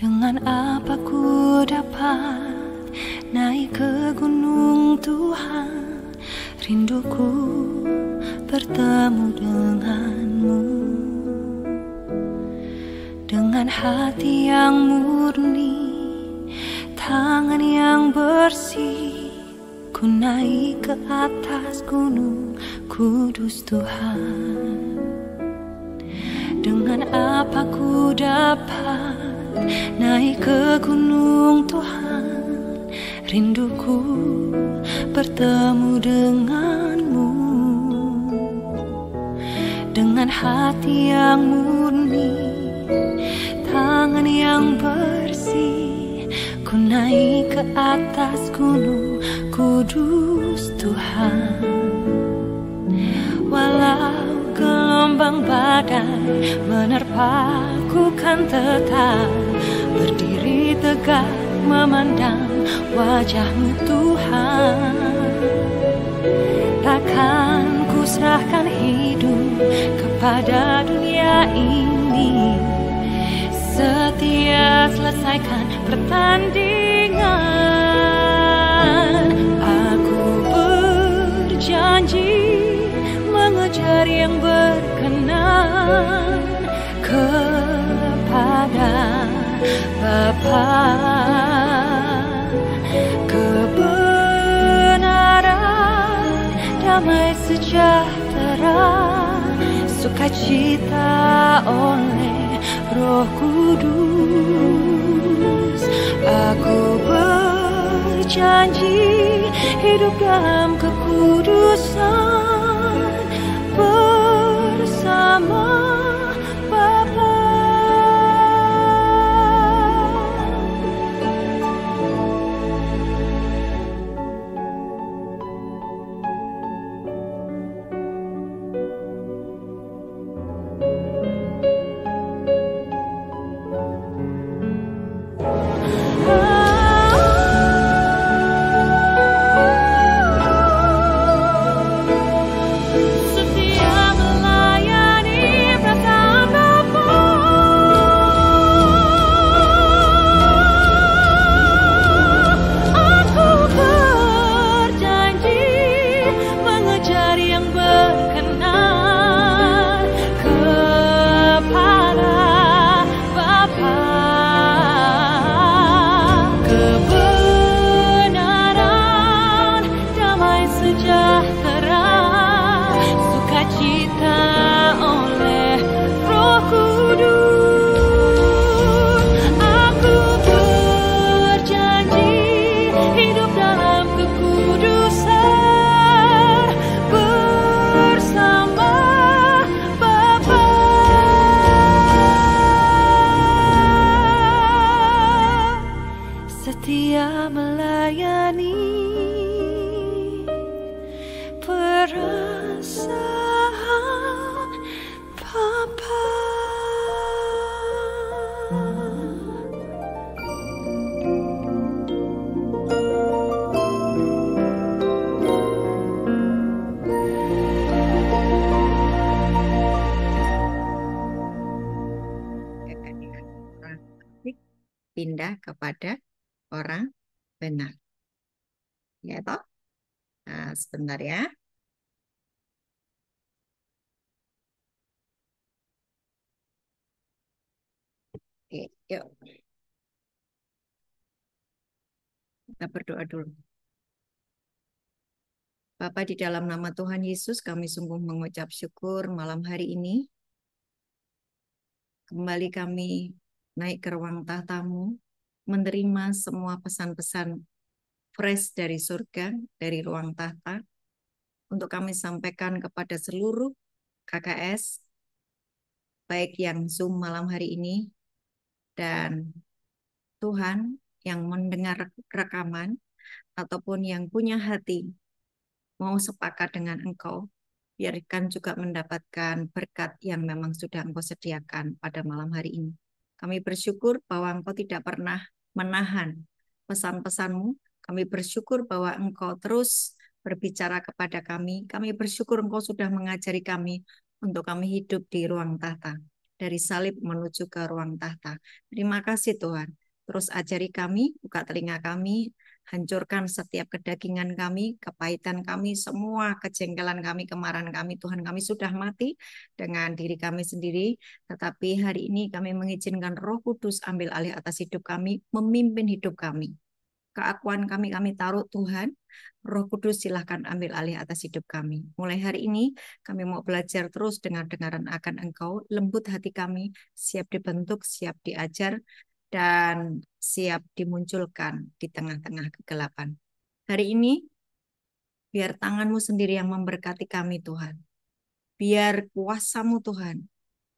Dengan apa ku dapat naik ke gunung Tuhan? Rinduku bertemu denganmu. Dengan hati yang murni, tangan yang bersih, ku naik ke atas gunung kudus Tuhan. Dengan apa ku dapat naik ke gunung Tuhan? Rinduku bertemu denganmu. Dengan hati yang murni, tangan yang bersih, ku naik ke atas gunung kudus Tuhan. Walau gelombang badai menerpaku, kan tetap berdiri tegak memandang wajah-Mu Tuhan. Takkan ku serahkan hidup kepada dunia ini. Setia selesaikan pertandingan. Aku berjanji mengejar yang berkenan kepada Bapa. Kebenaran, damai sejahtera, sukacita oleh Roh Kudus. Aku berjanji hidup dalam kekudusan bersama Bapa. Setia melayani perasaan Bapa. Pindah kepada orang benar. Ya toh? Nah, sebentar ya. Oke, yuk. Kita berdoa dulu. Bapa, di dalam nama Tuhan Yesus, kami sungguh mengucap syukur malam hari ini. Kembali kami naik ke ruang tahta-Mu, menerima semua pesan-pesan fresh dari surga, dari ruang tahta, untuk kami sampaikan kepada seluruh KKS, baik yang Zoom malam hari ini, dan Tuhan yang mendengar rekaman, ataupun yang punya hati mau sepakat dengan Engkau, biarkan juga mendapatkan berkat yang memang sudah Engkau sediakan pada malam hari ini. Kami bersyukur bahwa Engkau tidak pernah menahan pesan-pesan-Mu. Kami bersyukur bahwa Engkau terus berbicara kepada kami. Kami bersyukur Engkau sudah mengajari kami untuk kami hidup di ruang tahta. Dari salib menuju ke ruang tahta. Terima kasih Tuhan. Terus ajari kami, buka telinga kami, hancurkan setiap kedagingan kami, kepahitan kami, semua kejengkelan kami, kemarahan kami. Tuhan, kami sudah mati dengan diri kami sendiri. Tetapi hari ini kami mengizinkan Roh Kudus ambil alih atas hidup kami, memimpin hidup kami. Keakuan kami taruh Tuhan. Roh Kudus silahkan ambil alih atas hidup kami. Mulai hari ini kami mau belajar terus dengar-dengaran akan Engkau. Lembut hati kami, siap dibentuk, siap diajar, dan siap dimunculkan di tengah-tengah kegelapan. Hari ini, biar tangan-Mu sendiri yang memberkati kami, Tuhan. Biar kuasa-Mu, Tuhan,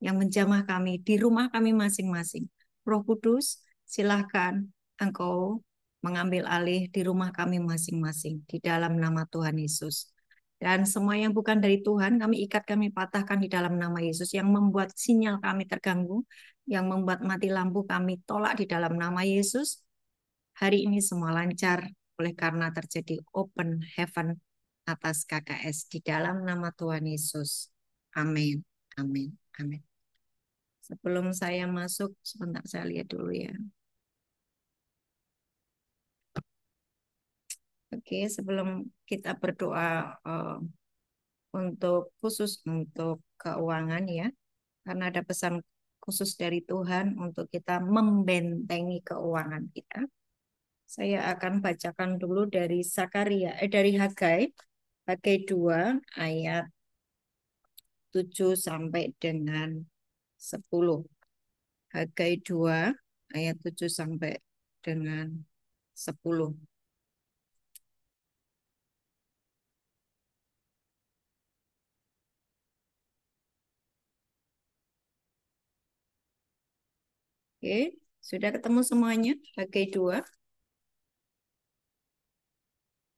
yang menjamah kami di rumah kami masing-masing. Roh Kudus, silahkan Engkau mengambil alih di rumah kami masing-masing di dalam nama Tuhan Yesus. Dan semua yang bukan dari Tuhan, kami ikat, kami patahkan di dalam nama Yesus. Yang membuat sinyal kami terganggu, yang membuat mati lampu kami tolak di dalam nama Yesus. Hari ini semua lancar oleh karena terjadi open heaven atas KKS di dalam nama Tuhan Yesus. Amin. Amin. Amin. Sebelum saya masuk, sebentar saya lihat dulu ya. Oke, sebelum kita berdoa untuk khusus untuk keuangan ya, karena ada pesan khusus dari Tuhan untuk kita membentengi keuangan kita. Saya akan bacakan dulu dari dari Hagai, Hagai 2 ayat 7 sampai dengan 10. Hagai 2 ayat 7 sampai dengan 10. Oke, sudah ketemu semuanya? Hagai 2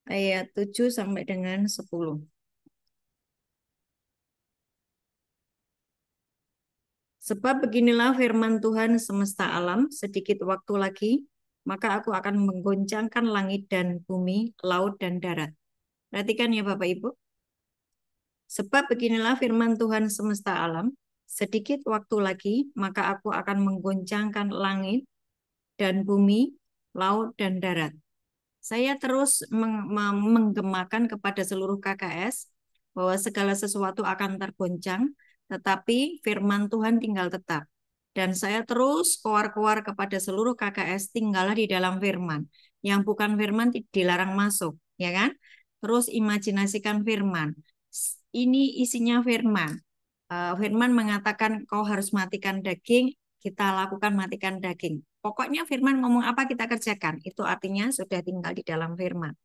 ayat 7 sampai dengan 10. Sebab beginilah firman Tuhan semesta alam, sedikit waktu lagi, maka aku akan menggoncangkan langit dan bumi, laut dan darat. Perhatikan ya Bapak Ibu. Sebab beginilah firman Tuhan semesta alam, sedikit waktu lagi, maka aku akan menggoncangkan langit dan bumi, laut dan darat. Saya terus menggemakan kepada seluruh KKS bahwa segala sesuatu akan tergoncang, tetapi firman Tuhan tinggal tetap. Dan saya terus keluar-keluar kepada seluruh KKS, tinggallah di dalam firman. Yang bukan firman dilarang masuk, ya kan? Terus imajinasikan firman. Ini isinya firman. Firman mengatakan kau harus matikan daging, kita lakukan matikan daging. Pokoknya firman ngomong apa kita kerjakan. Itu artinya sudah tinggal di dalam firman.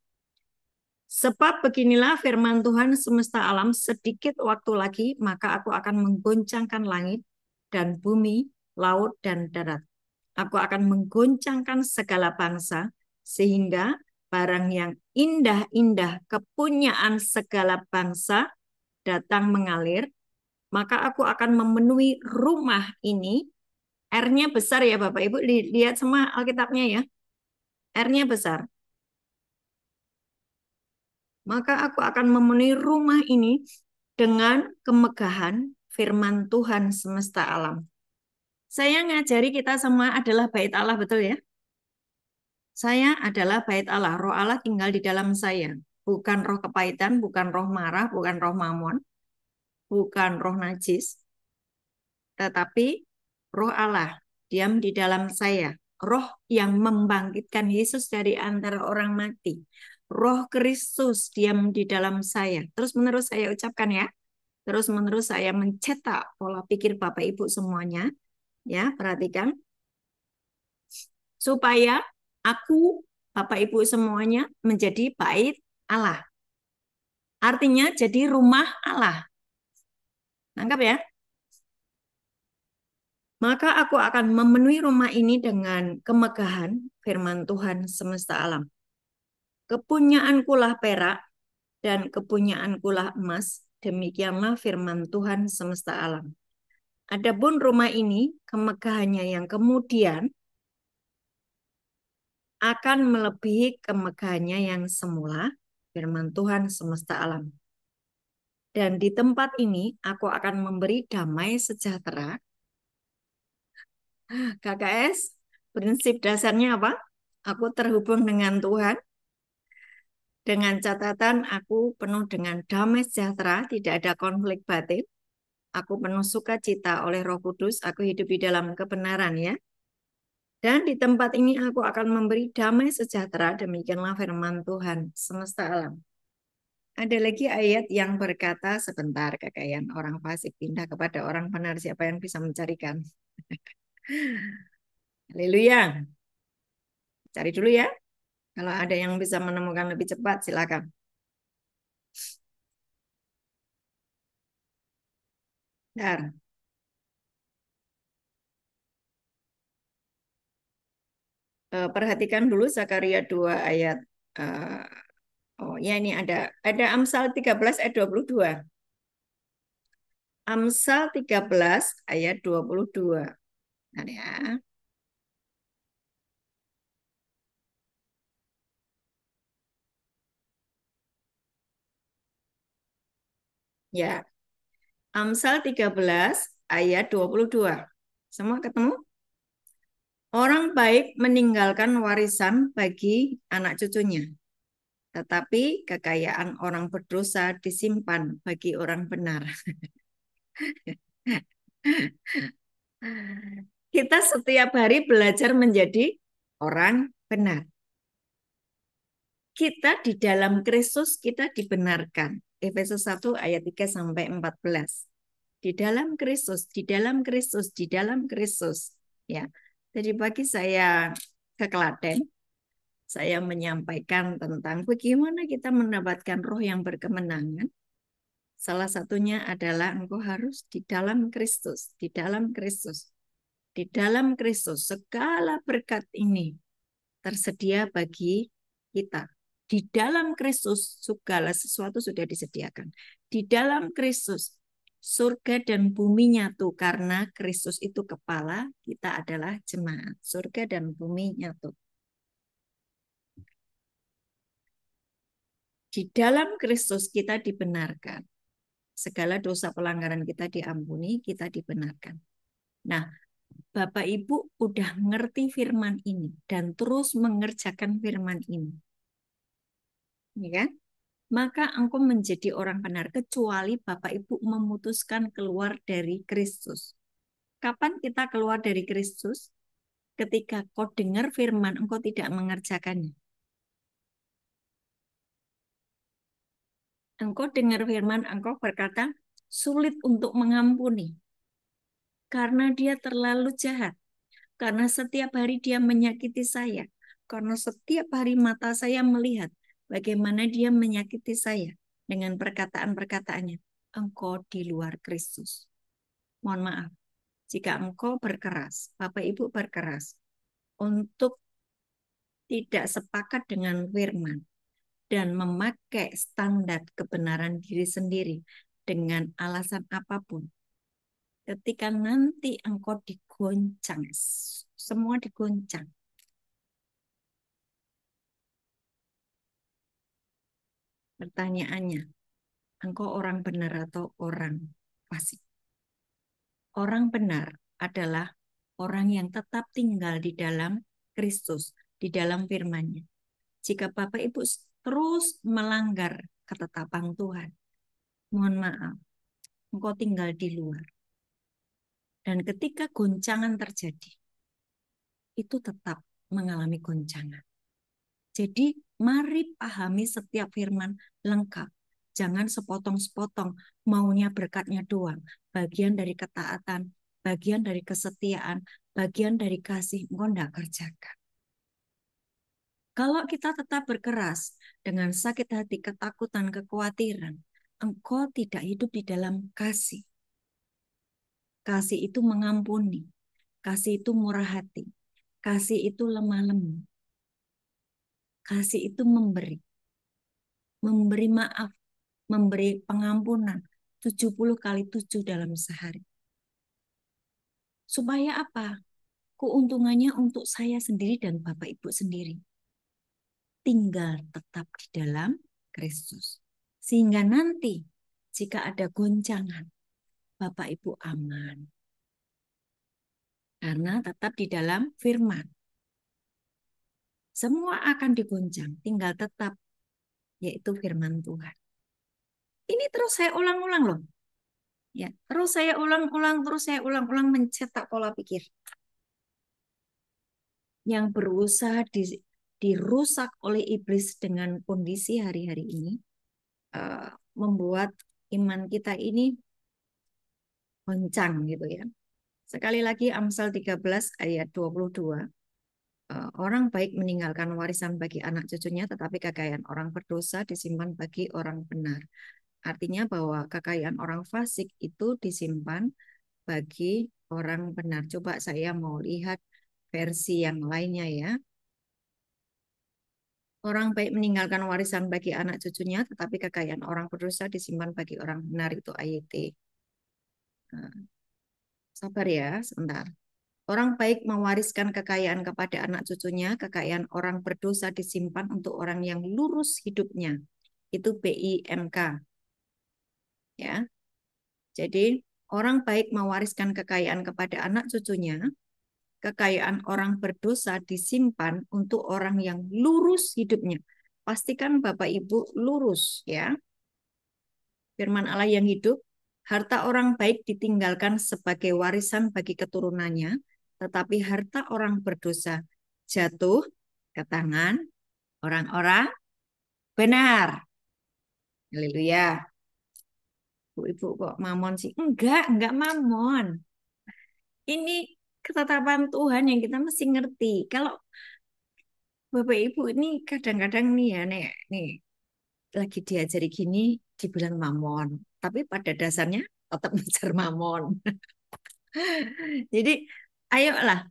Sebab beginilah firman Tuhan semesta alam, sedikit waktu lagi, maka aku akan menggoncangkan langit dan bumi, laut dan darat. Aku akan menggoncangkan segala bangsa, sehingga barang yang indah-indah kepunyaan segala bangsa datang mengalir, maka aku akan memenuhi rumah ini. R-nya besar ya Bapak Ibu, lihat semua Alkitabnya ya. R-nya besar. Maka aku akan memenuhi rumah ini dengan kemegahan firman Tuhan semesta alam. Saya ngajari kita semua adalah bait Allah, betul ya? Saya adalah bait Allah, roh Allah tinggal di dalam saya. Bukan roh kepahitan, bukan roh marah, bukan roh mamon, bukan roh najis, tetapi roh Allah diam di dalam saya. Roh yang membangkitkan Yesus dari antara orang mati. Roh Kristus diam di dalam saya. Terus menerus saya ucapkan ya. Terus menerus saya mencetak pola pikir Bapak Ibu semuanya. Ya, perhatikan. Supaya aku, Bapak Ibu semuanya menjadi bait Allah. Artinya jadi rumah Allah. Nangkap ya? Maka aku akan memenuhi rumah ini dengan kemegahan firman Tuhan semesta alam. Kepunyaanku lah perak, dan kepunyaankulah emas, demikianlah firman Tuhan semesta alam. Adapun rumah ini, kemegahannya yang kemudian akan melebihi kemegahannya yang semula, firman Tuhan semesta alam. Dan di tempat ini aku akan memberi damai sejahtera. KKS, prinsip dasarnya apa? Aku terhubung dengan Tuhan, dengan catatan aku penuh dengan damai sejahtera, tidak ada konflik batin. Aku penuh sukacita oleh Roh Kudus, aku hidup di dalam kebenaran ya. Dan di tempat ini aku akan memberi damai sejahtera, demikianlah firman Tuhan semesta alam. Ada lagi ayat yang berkata, sebentar kakak orang fasik pindah kepada orang benar, siapa yang bisa mencarikan? Haleluya. Cari dulu ya. Kalau ada yang bisa menemukan lebih cepat, silakan. Bentar. Perhatikan dulu Zakaria 2 ayat oh ya ini ada Amsal 13 ayat 22. Amsal 13 ayat 22. Nah, ya. Ya, Amsal 13 ayat 22. Semua ketemu? Orang baik meninggalkan warisan bagi anak cucunya, tetapi kekayaan orang berdosa disimpan bagi orang benar. Kita setiap hari belajar menjadi orang benar. Kita di dalam Kristus kita dibenarkan. Efesus 1 ayat 3 sampai 14. Di dalam Kristus, di dalam Kristus, di dalam Kristus. Ya. Jadi pagi saya ke Klaten, saya menyampaikan tentang bagaimana kita mendapatkan roh yang berkemenangan. Salah satunya adalah engkau harus di dalam Kristus, di dalam Kristus. Di dalam Kristus segala berkat ini tersedia bagi kita. Di dalam Kristus segala sesuatu sudah disediakan. Di dalam Kristus surga dan bumi nyatu karena Kristus itu kepala, kita adalah jemaat. Surga dan bumi nyatu. Di dalam Kristus kita dibenarkan. Segala dosa pelanggaran kita diampuni, kita dibenarkan. Nah, Bapak Ibu udah ngerti firman ini dan terus mengerjakan firman ini. Ya kan? Maka engkau menjadi orang benar kecuali Bapak Ibu memutuskan keluar dari Kristus. Kapan kita keluar dari Kristus? Ketika kau dengar firman, engkau tidak mengerjakannya. Engkau dengar firman, engkau berkata, sulit untuk mengampuni. Karena dia terlalu jahat. Karena setiap hari dia menyakiti saya. Karena setiap hari mata saya melihat bagaimana dia menyakiti saya dengan perkataan-perkataannya. Engkau di luar Kristus. Mohon maaf, jika engkau berkeras, Bapak Ibu berkeras untuk tidak sepakat dengan firman dan memakai standar kebenaran diri sendiri dengan alasan apapun, ketika nanti engkau digoncang, semua digoncang. Pertanyaannya, engkau orang benar atau orang fasik? Orang benar adalah orang yang tetap tinggal di dalam Kristus, di dalam firman-Nya. Jika Bapak Ibu terus melanggar ketetapan Tuhan, mohon maaf, engkau tinggal di luar. Dan ketika goncangan terjadi, itu tetap mengalami goncangan. Jadi mari pahami setiap firman lengkap. Jangan sepotong-sepotong, maunya berkatnya doang. Bagian dari ketaatan, bagian dari kesetiaan, bagian dari kasih, engkau tidak kerjakan. Kalau kita tetap berkeras dengan sakit hati, ketakutan, kekhawatiran, engkau tidak hidup di dalam kasih. Kasih itu mengampuni, kasih itu murah hati, kasih itu lemah lembut, kasih itu memberi. memberi maaf, memberi pengampunan 70 kali 7 dalam sehari. Supaya apa? Keuntungannya untuk saya sendiri dan Bapak Ibu sendiri. Tinggal tetap di dalam Kristus. Sehingga nanti jika ada goncangan, Bapak Ibu aman. Karena tetap di dalam firman. Semua akan digoncang, tinggal tetap, yaitu firman Tuhan. Ini terus saya ulang-ulang loh. Ya, terus saya ulang-ulang mencetak pola pikir yang berusaha dirusak oleh iblis dengan kondisi hari-hari ini, membuat iman kita ini goncang gitu ya. Sekali lagi Amsal 13 ayat 22. Orang baik meninggalkan warisan bagi anak cucunya, tetapi kekayaan orang berdosa disimpan bagi orang benar. Artinya bahwa kekayaan orang fasik itu disimpan bagi orang benar. Coba saya mau lihat versi yang lainnya ya. Orang baik meninggalkan warisan bagi anak cucunya, tetapi kekayaan orang berdosa disimpan bagi orang benar, itu AYT. Nah, sabar ya, sebentar. Orang baik mewariskan kekayaan kepada anak cucunya, kekayaan orang berdosa disimpan untuk orang yang lurus hidupnya. Itu BIMK. Ya. Jadi, orang baik mewariskan kekayaan kepada anak cucunya, kekayaan orang berdosa disimpan untuk orang yang lurus hidupnya. Pastikan Bapak Ibu lurus ya. Firman Allah yang hidup, harta orang baik ditinggalkan sebagai warisan bagi keturunannya, tetapi harta orang berdosa jatuh ke tangan orang-orang benar. Haleluya. Bu Ibu kok mamon sih? Enggak mamon. Ini ketetapan Tuhan yang kita mesti ngerti. Kalau Bapak Ibu ini kadang-kadang nih ya, nih lagi diajari gini dibilang mamon, tapi pada dasarnya tetap ngejar mamon. Jadi ayolah,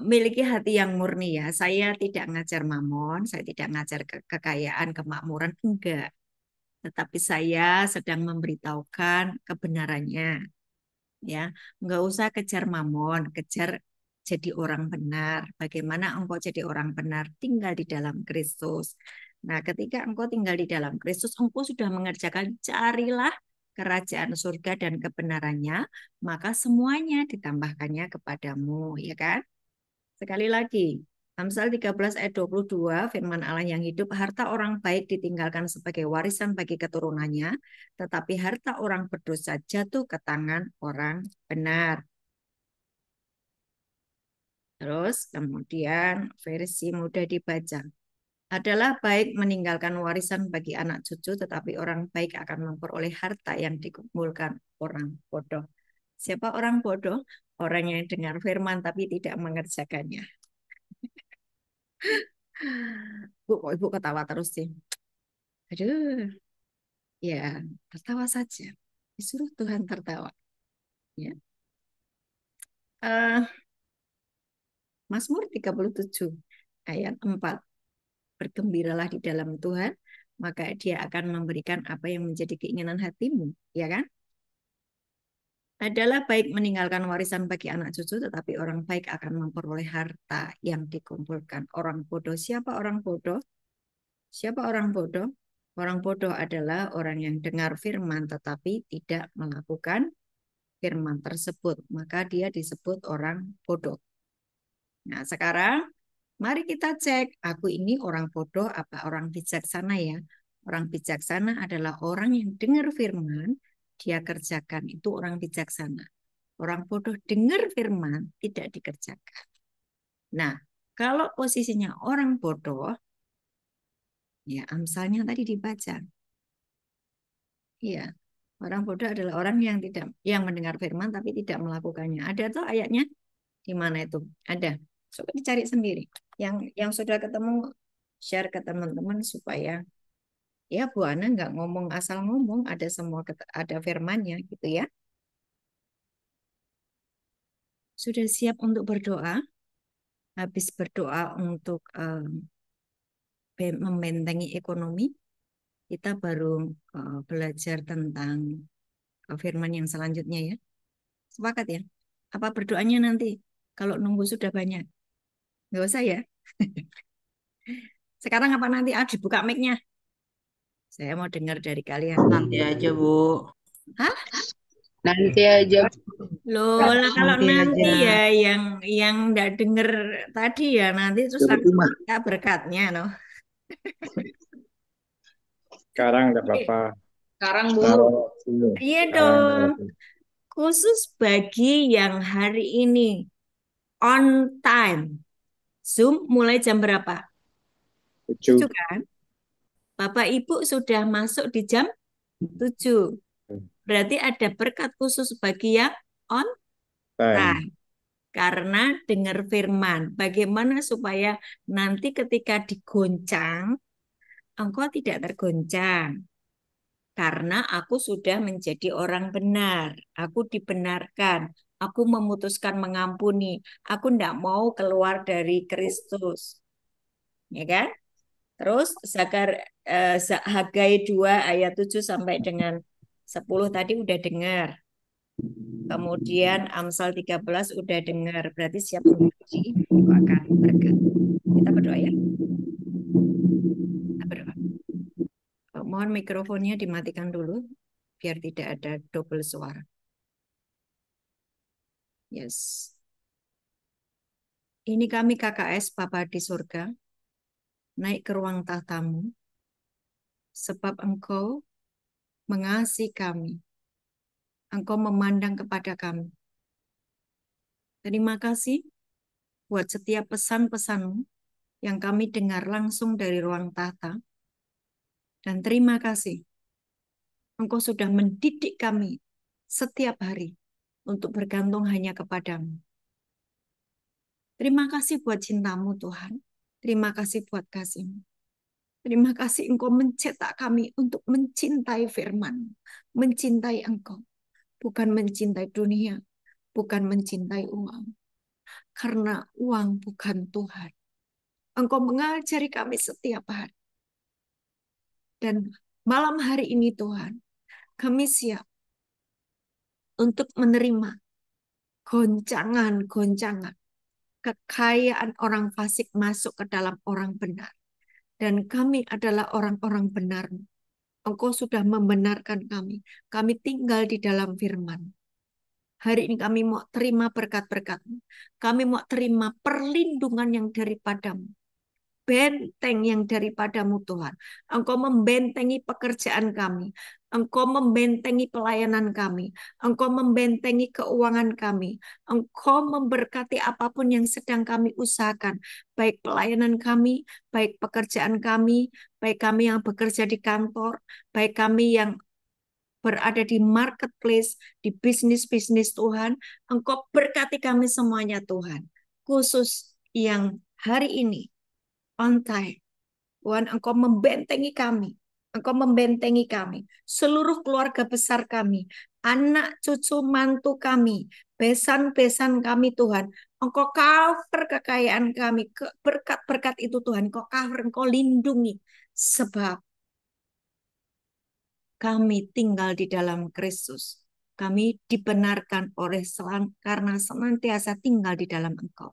miliki hati yang murni ya. Saya tidak ngajar mamon, saya tidak ngajar kekayaan, kemakmuran, enggak. Tetapi saya sedang memberitahukan kebenarannya. Ya, enggak usah kejar mamon, kejar jadi orang benar. Bagaimana engkau jadi orang benar? Tinggal di dalam Kristus. Nah, ketika engkau tinggal di dalam Kristus, engkau sudah mengerjakan, carilah kerajaan surga dan kebenarannya, maka semuanya ditambahkannya kepadamu, ya kan? Sekali lagi, Amsal 13 ayat 22, firman Allah yang hidup, harta orang baik ditinggalkan sebagai warisan bagi keturunannya, tetapi harta orang berdosa jatuh ke tangan orang benar. Terus kemudian versi mudah dibaca. Adalah baik meninggalkan warisan bagi anak cucu, tetapi orang baik akan memperoleh harta yang dikumpulkan orang bodoh. Siapa orang bodoh? Orang yang dengar firman tapi tidak mengerjakannya. Bu, kok ibu ketawa terus sih? Aduh, ya tertawa saja. Disuruh Tuhan tertawa. Ya. Eh, Mazmur 37 ayat 4. Bergembiralah di dalam Tuhan, maka Dia akan memberikan apa yang menjadi keinginan hatimu, ya kan? Adalah baik meninggalkan warisan bagi anak cucu, tetapi orang baik akan memperoleh harta yang dikumpulkan orang bodoh. Siapa orang bodoh? Siapa orang bodoh? Orang bodoh adalah orang yang dengar firman tetapi tidak melakukan firman tersebut. Maka dia disebut orang bodoh. Nah, sekarang mari kita cek, aku ini orang bodoh apa orang bijaksana ya? Orang bijaksana adalah orang yang dengar firman, dia kerjakan. Itu orang bijaksana. Orang bodoh dengar firman, tidak dikerjakan. Nah, kalau posisinya orang bodoh, ya Amsalnya tadi dibaca. Iya, orang bodoh adalah orang yang tidak yang mendengar firman tapi tidak melakukannya. Ada tuh ayatnya di mana itu? Ada. Coba dicari sendiri. Yang sudah ketemu share ke teman-teman supaya ya Bu Ana nggak ngomong asal ngomong, ada semua ada firmannya gitu ya. Sudah siap untuk berdoa? Habis berdoa untuk membentengi ekonomi, kita baru belajar tentang firman yang selanjutnya ya. Sepakat ya? Apa berdoanya nanti kalau nunggu sudah banyak? Nggak usah ya. Sekarang apa nanti? Dibuka mic-nya. Saya mau dengar dari kalian. Nanti aja, Bu. Hah? Nanti aja, Bu. Loh, lah kalau Nanti nanti aja. ya yang nggak denger tadi ya nanti terus kita berkatnya loh. Sekarang nggak apa-apa. Sekarang, Bu. Taruh dulu. Iya Sekarang dong. taruh dulu. Khusus bagi yang hari ini on time. Zoom mulai jam berapa? 7. 7 kan? Bapak Ibu sudah masuk di jam 7. Berarti ada berkat khusus bagi yang on Time. time. Karena dengar firman. Bagaimana supaya nanti ketika digoncang, engkau tidak tergoncang. Karena aku sudah menjadi orang benar. Aku dibenarkan. Aku memutuskan mengampuni. Aku tidak mau keluar dari Kristus. Ya kan? Terus Hagai 2 ayat 7 sampai dengan 10 tadi udah dengar. Kemudian Amsal 13 udah dengar. Berarti siap untuk didoakan berkat. Kita berdoa ya. Kita berdoa. Mohon mikrofonnya dimatikan dulu biar tidak ada double suara. Yes. Ini kami KKS Bapa di surga, naik ke ruang tahtamu, sebab Engkau mengasihi kami. Engkau memandang kepada kami. Terima kasih buat setiap pesan-pesanmu yang kami dengar langsung dari ruang tahta. Dan terima kasih, Engkau sudah mendidik kami setiap hari untuk bergantung hanya kepadamu. Terima kasih buat cintamu Tuhan. Terima kasih buat kasihmu. Terima kasih Engkau mencetak kami untuk mencintai firman, mencintai Engkau. Bukan mencintai dunia, bukan mencintai uang. Karena uang bukan Tuhan. Engkau mengajari kami setiap hari. Dan malam hari ini Tuhan, kami siap untuk menerima goncangan-goncangan. Kekayaan orang fasik masuk ke dalam orang benar. Dan kami adalah orang-orang benar. Engkau sudah membenarkan kami. Kami tinggal di dalam firman. Hari ini kami mau terima berkat-berkat-Mu. Kami mau terima perlindungan yang daripadamu. Benteng yang daripadamu Tuhan. Engkau membentengi pekerjaan kami. Engkau membentengi pelayanan kami. Engkau membentengi keuangan kami. Engkau memberkati apapun yang sedang kami usahakan. Baik pelayanan kami, baik pekerjaan kami, baik kami yang bekerja di kantor, baik kami yang berada di marketplace, di bisnis-bisnis Tuhan. Engkau berkati kami semuanya Tuhan. Khusus yang hari ini, on time. Tuhan, Engkau membentengi kami. Engkau membentengi kami. Seluruh keluarga besar kami. Anak, cucu, mantu kami. Besan-besan kami Tuhan. Engkau cover kekayaan kami. Berkat-berkat itu Tuhan. Engkau cover, Engkau lindungi. Sebab kami tinggal di dalam Kristus. Kami dibenarkan karena senantiasa tinggal di dalam Engkau.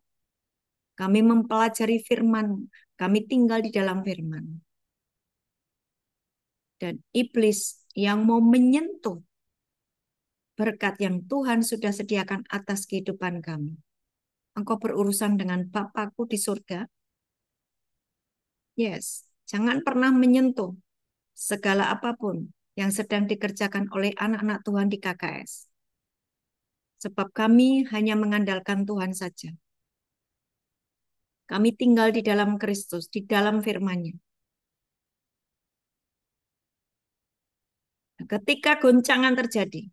Kami mempelajari firman, kami tinggal di dalam firman. Dan iblis yang mau menyentuh berkat yang Tuhan sudah sediakan atas kehidupan kami. Engkau berurusan dengan Bapakku di surga. Yes, jangan pernah menyentuh segala apapun yang sedang dikerjakan oleh anak-anak Tuhan di KKS. Sebab kami hanya mengandalkan Tuhan saja. Kami tinggal di dalam Kristus, di dalam firman-Nya. Ketika goncangan terjadi,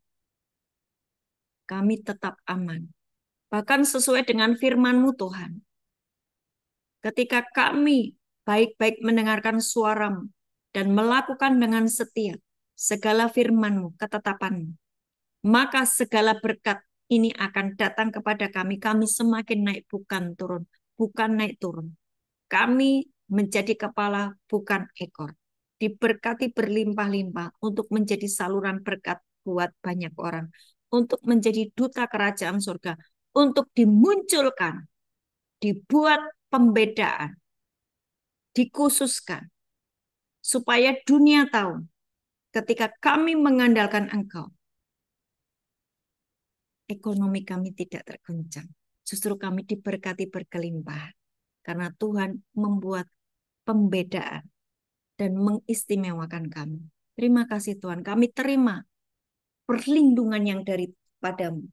kami tetap aman. Bahkan sesuai dengan firman-Mu Tuhan. Ketika kami baik-baik mendengarkan suara-Mu dan melakukan dengan setia segala firman-Mu, ketetapan-Mu, maka segala berkat ini akan datang kepada kami. Kami semakin naik, bukan turun. Bukan naik turun. Kami menjadi kepala, bukan ekor. diberkati berlimpah-limpah untuk menjadi saluran berkat buat banyak orang, untuk menjadi duta kerajaan surga, untuk dimunculkan, dibuat pembedaan, dikhususkan, supaya dunia tahu ketika kami mengandalkan Engkau, ekonomi kami tidak tergoncang. Justru kami diberkati berkelimpahan. Karena Tuhan membuat pembedaan dan mengistimewakan kami. Terima kasih Tuhan, kami terima perlindungan yang daripadamu.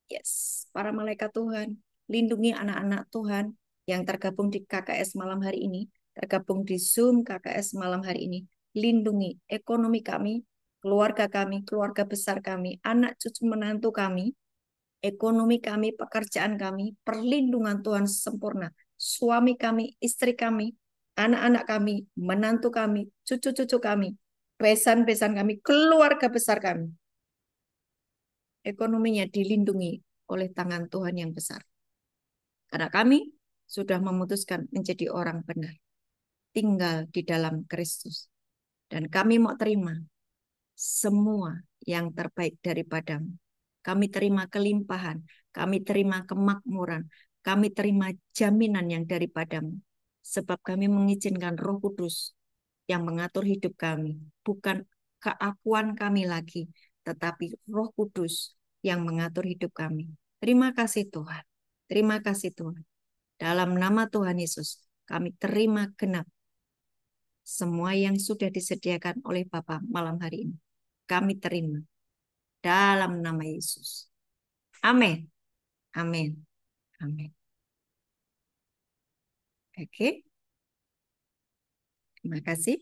Yes, para malaikat Tuhan, lindungi anak-anak Tuhan yang tergabung di KKS malam hari ini, tergabung di Zoom KKS malam hari ini. Lindungi ekonomi kami, keluarga besar kami, anak cucu menantu kami, ekonomi kami, pekerjaan kami, perlindungan Tuhan sempurna. Suami kami, istri kami, anak-anak kami, menantu kami, cucu-cucu kami, besan-besan kami, keluarga besar kami. Ekonominya dilindungi oleh tangan Tuhan yang besar. Karena kami sudah memutuskan menjadi orang benar, tinggal di dalam Kristus. Dan kami mau terima semua yang terbaik daripadamu. Kami terima kelimpahan, kami terima kemakmuran, kami terima jaminan yang daripadamu. Sebab kami mengizinkan Roh Kudus yang mengatur hidup kami. Bukan keakuan kami lagi, tetapi Roh Kudus yang mengatur hidup kami. Terima kasih Tuhan. Terima kasih Tuhan. Dalam nama Tuhan Yesus, kami terima genap semua yang sudah disediakan oleh Bapa malam hari ini. Kami terima. Dalam nama Yesus. Amin. Amin. Amin. Oke. Terima kasih.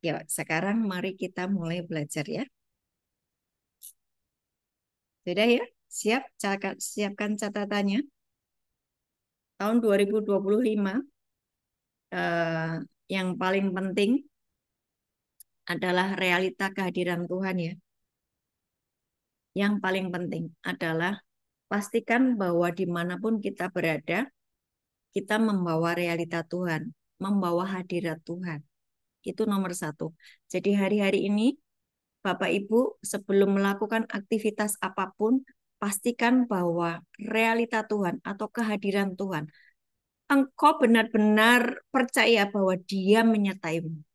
Ya, sekarang mari kita mulai belajar ya. Sudah ya? Siapkan catatannya. Tahun 2025 yang paling penting adalah realita kehadiran Tuhan ya. Yang paling penting adalah pastikan bahwa dimanapun kita berada, kita membawa realita Tuhan, membawa hadirat Tuhan. Itu nomor satu. Jadi hari-hari ini, Bapak Ibu sebelum melakukan aktivitas apapun, pastikan bahwa realita Tuhan atau kehadiran Tuhan, engkau benar-benar percaya bahwa Dia menyertaimu.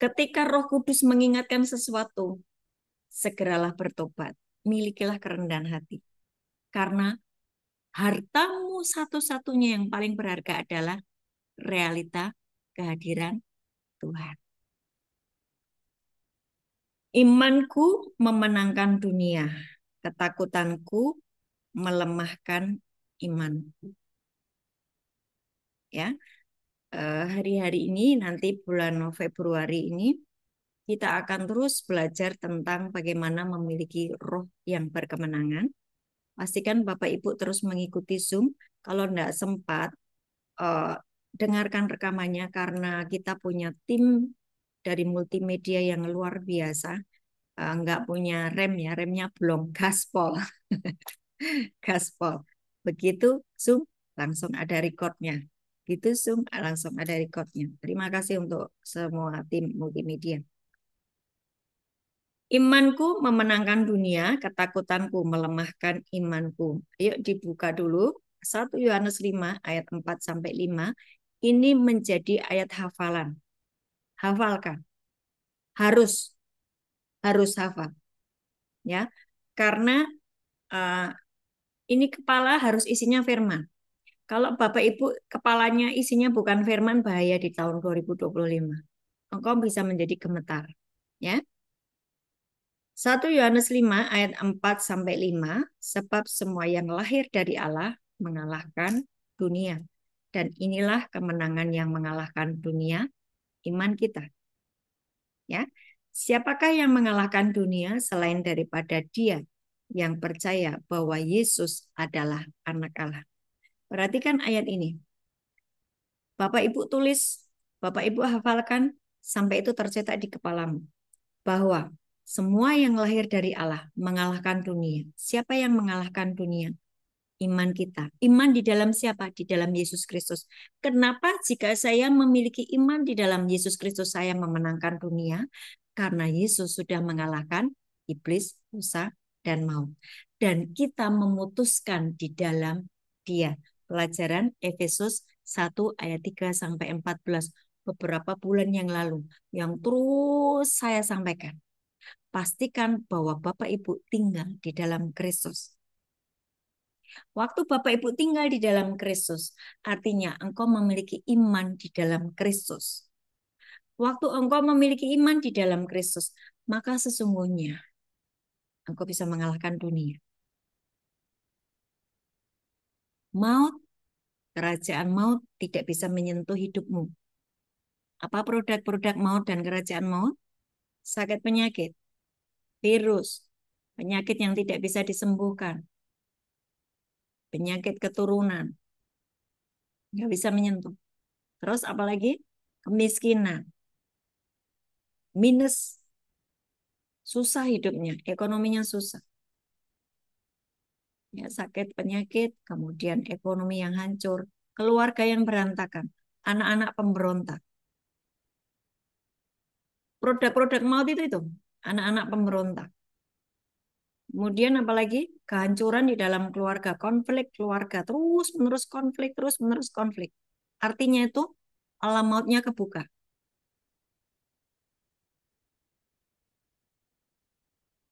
Ketika Roh Kudus mengingatkan sesuatu, segeralah bertobat, milikilah kerendahan hati. Karena hartamu satu-satunya yang paling berharga adalah realita kehadiran Tuhan. Imanku memenangkan dunia, ketakutanku melemahkan imanku. Ya, hari-hari ini nanti bulan Februari ini kita akan terus belajar tentang bagaimana memiliki roh yang berkemenangan. Pastikan Bapak Ibu terus mengikuti Zoom. Kalau tidak sempat, dengarkan rekamannya karena kita punya tim dari multimedia yang luar biasa. Nggak punya rem ya, remnya belum gaspol. Gaspol. Begitu Zoom, langsung ada recordnya. Gitu Zoom, langsung ada recordnya. Terima kasih untuk semua tim multimedia. Imanku memenangkan dunia, ketakutanku melemahkan imanku. Ayo dibuka dulu 1 Yohanes 5 ayat 4-5. Ini menjadi ayat hafalan. Hafalkan. Harus hafal. Ya. Karena ini kepala harus isinya firman. Kalau Bapak Ibu kepalanya isinya bukan firman, bahaya di tahun 2025. Engkau bisa menjadi gemetar. Ya. 1 Yohanes 5 ayat 4-5, sebab semua yang lahir dari Allah mengalahkan dunia. Dan inilah kemenangan yang mengalahkan dunia, iman kita. Ya. Siapakah yang mengalahkan dunia selain daripada Dia yang percaya bahwa Yesus adalah anak Allah? Perhatikan ayat ini. Bapak Ibu tulis, Bapak Ibu hafalkan sampai itu tercetak di kepalamu. Bahwa semua yang lahir dari Allah mengalahkan dunia. Siapa yang mengalahkan dunia? iman kita. Iman di dalam siapa? Di dalam Yesus Kristus. Kenapa jika saya memiliki iman di dalam Yesus Kristus saya memenangkan dunia? Karena Yesus sudah mengalahkan iblis, dosa, dan maut. Dan kita memutuskan di dalam Dia. Pelajaran Efesus 1 ayat 3 sampai 14 beberapa bulan yang lalu yang terus saya sampaikan. Pastikan bahwa Bapak Ibu tinggal di dalam Kristus. Waktu Bapak Ibu tinggal di dalam Kristus, artinya engkau memiliki iman di dalam Kristus. Waktu engkau memiliki iman di dalam Kristus, maka sesungguhnya engkau bisa mengalahkan dunia. Maut, kerajaan maut tidak bisa menyentuh hidupmu. Apa produk-produk maut dan kerajaan maut? Sakit penyakit, virus, penyakit yang tidak bisa disembuhkan, penyakit keturunan, nggak bisa menyentuh. Terus apalagi? Kemiskinan, minus, susah hidupnya, ekonominya susah. Ya, sakit penyakit, kemudian ekonomi yang hancur, keluarga yang berantakan, anak-anak pemberontak. Produk-produk maut itu anak-anak pemberontak. Kemudian apalagi kehancuran di dalam keluarga, konflik keluarga, terus menerus konflik. Artinya itu alam mautnya kebuka.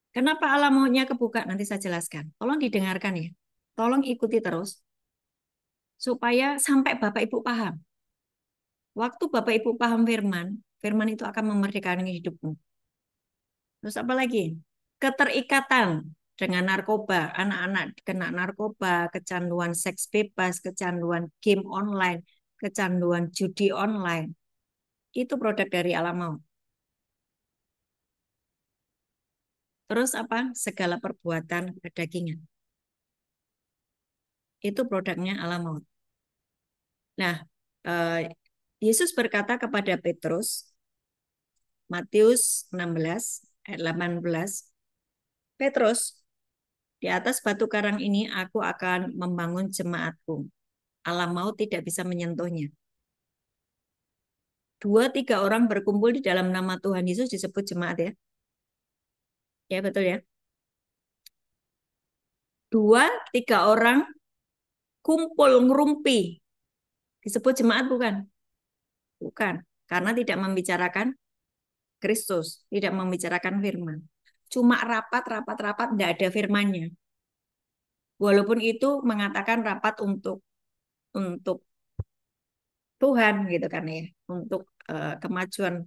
Kenapa alam mautnya kebuka? Nanti saya jelaskan. Tolong didengarkan ya. Tolong ikuti terus supaya sampai Bapak Ibu paham. Waktu Bapak Ibu paham firman, firman itu akan memerdekakan hidupmu. Terus apa lagi? Keterikatan dengan narkoba, anak-anak kena narkoba, kecanduan seks bebas, kecanduan game online, kecanduan judi online. Itu produk dari alam maut. Terus apa? Segala perbuatan kedagingan. Itu produknya alam maut. Nah, Yesus berkata kepada Petrus, Matius 16 ayat 18, Petrus, di atas batu karang ini aku akan membangun jemaatku. Alam maut tidak bisa menyentuhnya. 2-3 orang berkumpul di dalam nama Tuhan Yesus disebut jemaat ya. Ya betul ya. 2-3 orang kumpul ngerumpi disebut jemaat bukan? Bukan. Karena tidak membicarakan Kristus, tidak membicarakan firman. Cuma rapat, tidak ada firmannya. Walaupun itu mengatakan rapat untuk Tuhan gitu kan ya, untuk kemajuan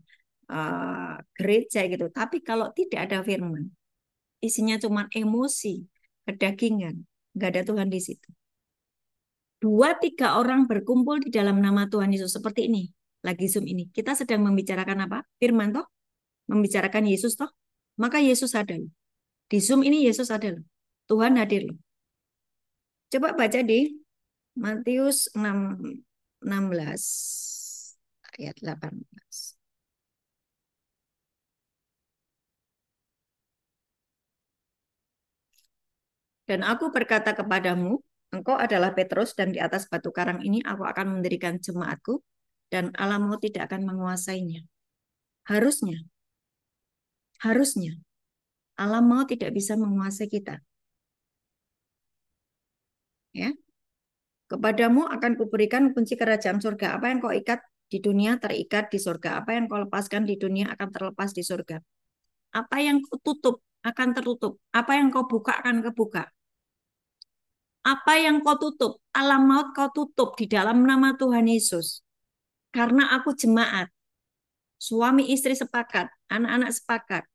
gereja gitu. Tapi kalau tidak ada firman, isinya cuma emosi, kedagingan, nggak ada Tuhan di situ. 2-3 orang berkumpul di dalam nama Tuhan Yesus seperti ini. Lagi Zoom ini, kita sedang membicarakan apa? Firman toh? Membicarakan Yesus toh? Maka Yesus ada loh. Di Zoom ini Yesus ada loh. Tuhan hadir loh. Coba baca di Matius 16 ayat 18. Dan aku berkata kepadamu, engkau adalah Petrus dan di atas batu karang ini aku akan mendirikan jemaatku dan alam maut tidak akan menguasainya. Harusnya alam maut tidak bisa menguasai kita. Ya. Kepadamu akan kuberikan kunci kerajaan surga. Apa yang kau ikat di dunia terikat di surga. Apa yang kau lepaskan di dunia akan terlepas di surga. Apa yang kau tutup akan tertutup. Apa yang kau buka akan kebuka. Apa yang kau tutup, alam maut kau tutup di dalam nama Tuhan Yesus. Karena aku jemaat. Suami istri sepakat, anak-anak sepakat.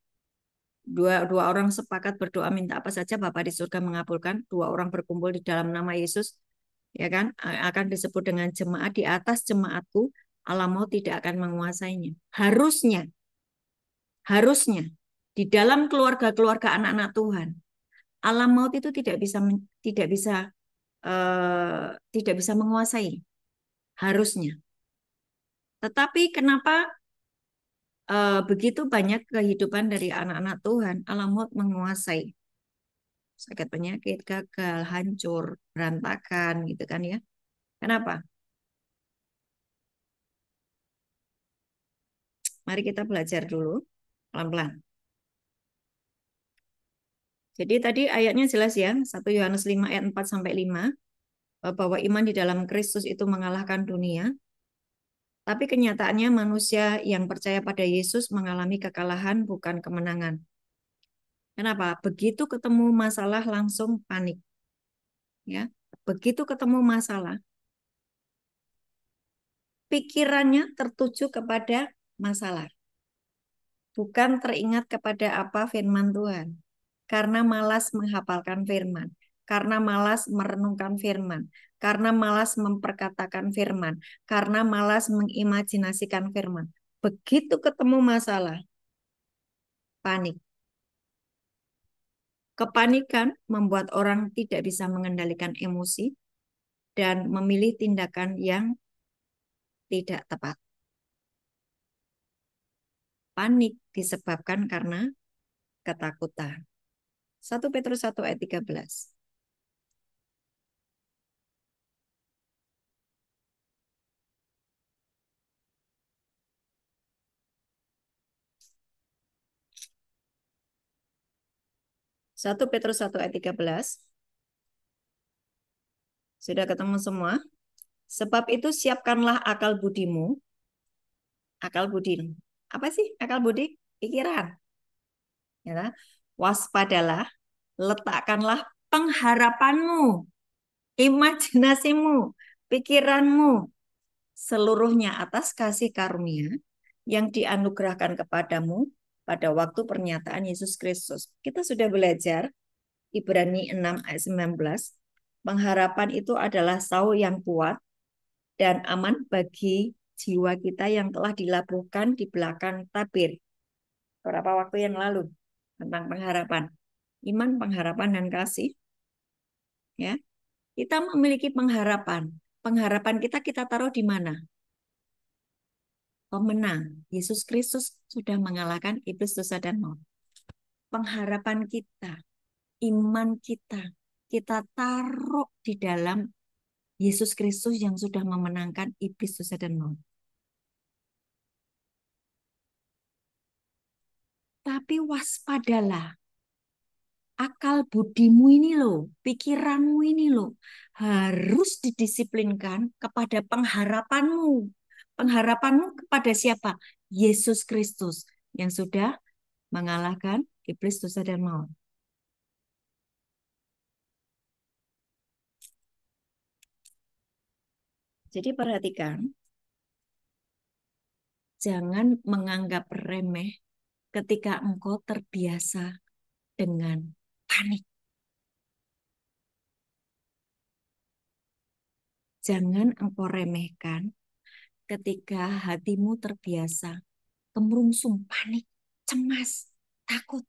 Dua orang sepakat berdoa minta apa saja Bapa di surga mengabulkan. 2 orang berkumpul di dalam nama Yesus, ya kan, akan disebut dengan jemaat. Di atas jemaatku alam maut tidak akan menguasainya. Harusnya di dalam keluarga-keluarga anak-anak Tuhan alam maut itu tidak bisa menguasai. Harusnya. Tetapi kenapa begitu banyak kehidupan dari anak-anak Tuhan alam maut menguasai? sakit penyakit, gagal, hancur, berantakan gitu kan ya. Kenapa? Mari kita belajar dulu pelan-pelan. Jadi tadi ayatnya jelas ya, 1 Yohanes 5 ayat 4 sampai 5, bahwa iman di dalam Kristus itu mengalahkan dunia. Tapi kenyataannya manusia yang percaya pada Yesus mengalami kekalahan bukan kemenangan. Kenapa? Begitu ketemu masalah langsung panik. Ya, begitu ketemu masalah, pikirannya tertuju kepada masalah, bukan teringat kepada apa firman Tuhan. Karena malas menghafalkan firman, karena malas merenungkan firman, karena malas memperkatakan firman, karena malas mengimajinasikan firman. Begitu ketemu masalah, panik. Kepanikan membuat orang tidak bisa mengendalikan emosi dan memilih tindakan yang tidak tepat. Panik disebabkan karena ketakutan. 1 Petrus 1 ayat 13. Satu Petrus 1 ayat 13. Sudah ketemu semua? Sebab itu siapkanlah akal budimu. Akal budi. Apa sih akal budi? Pikiran. Ya, waspadalah, letakkanlah pengharapanmu, imajinasimu, pikiranmu seluruhnya atas kasih karunia yang dianugerahkan kepadamu pada waktu pernyataan Yesus Kristus. Kita sudah belajar Ibrani 6 ayat 19. Pengharapan itu adalah sau yang kuat dan aman bagi jiwa kita yang telah dilabuhkan di belakang tabir. Beberapa waktu yang lalu tentang pengharapan. Iman, pengharapan, dan kasih. Ya, kita memiliki pengharapan. Pengharapan kita taruh di mana? Pemenang. Yesus Kristus sudah mengalahkan iblis, dosa, dan maut. Pengharapan kita, iman kita taruh di dalam Yesus Kristus yang sudah memenangkan iblis, dosa, dan maut. Tapi waspadalah. Akal budimu ini loh, pikiranmu ini loh, harus didisiplinkan kepada pengharapanmu. Pengharapanmu kepada siapa? Yesus Kristus yang sudah mengalahkan iblis, dosa, dan maut. Jadi perhatikan, jangan menganggap remeh ketika engkau terbiasa dengan panik. Jangan engkau remehkan ketika hatimu terbiasa kemerungsung, panik, cemas, takut.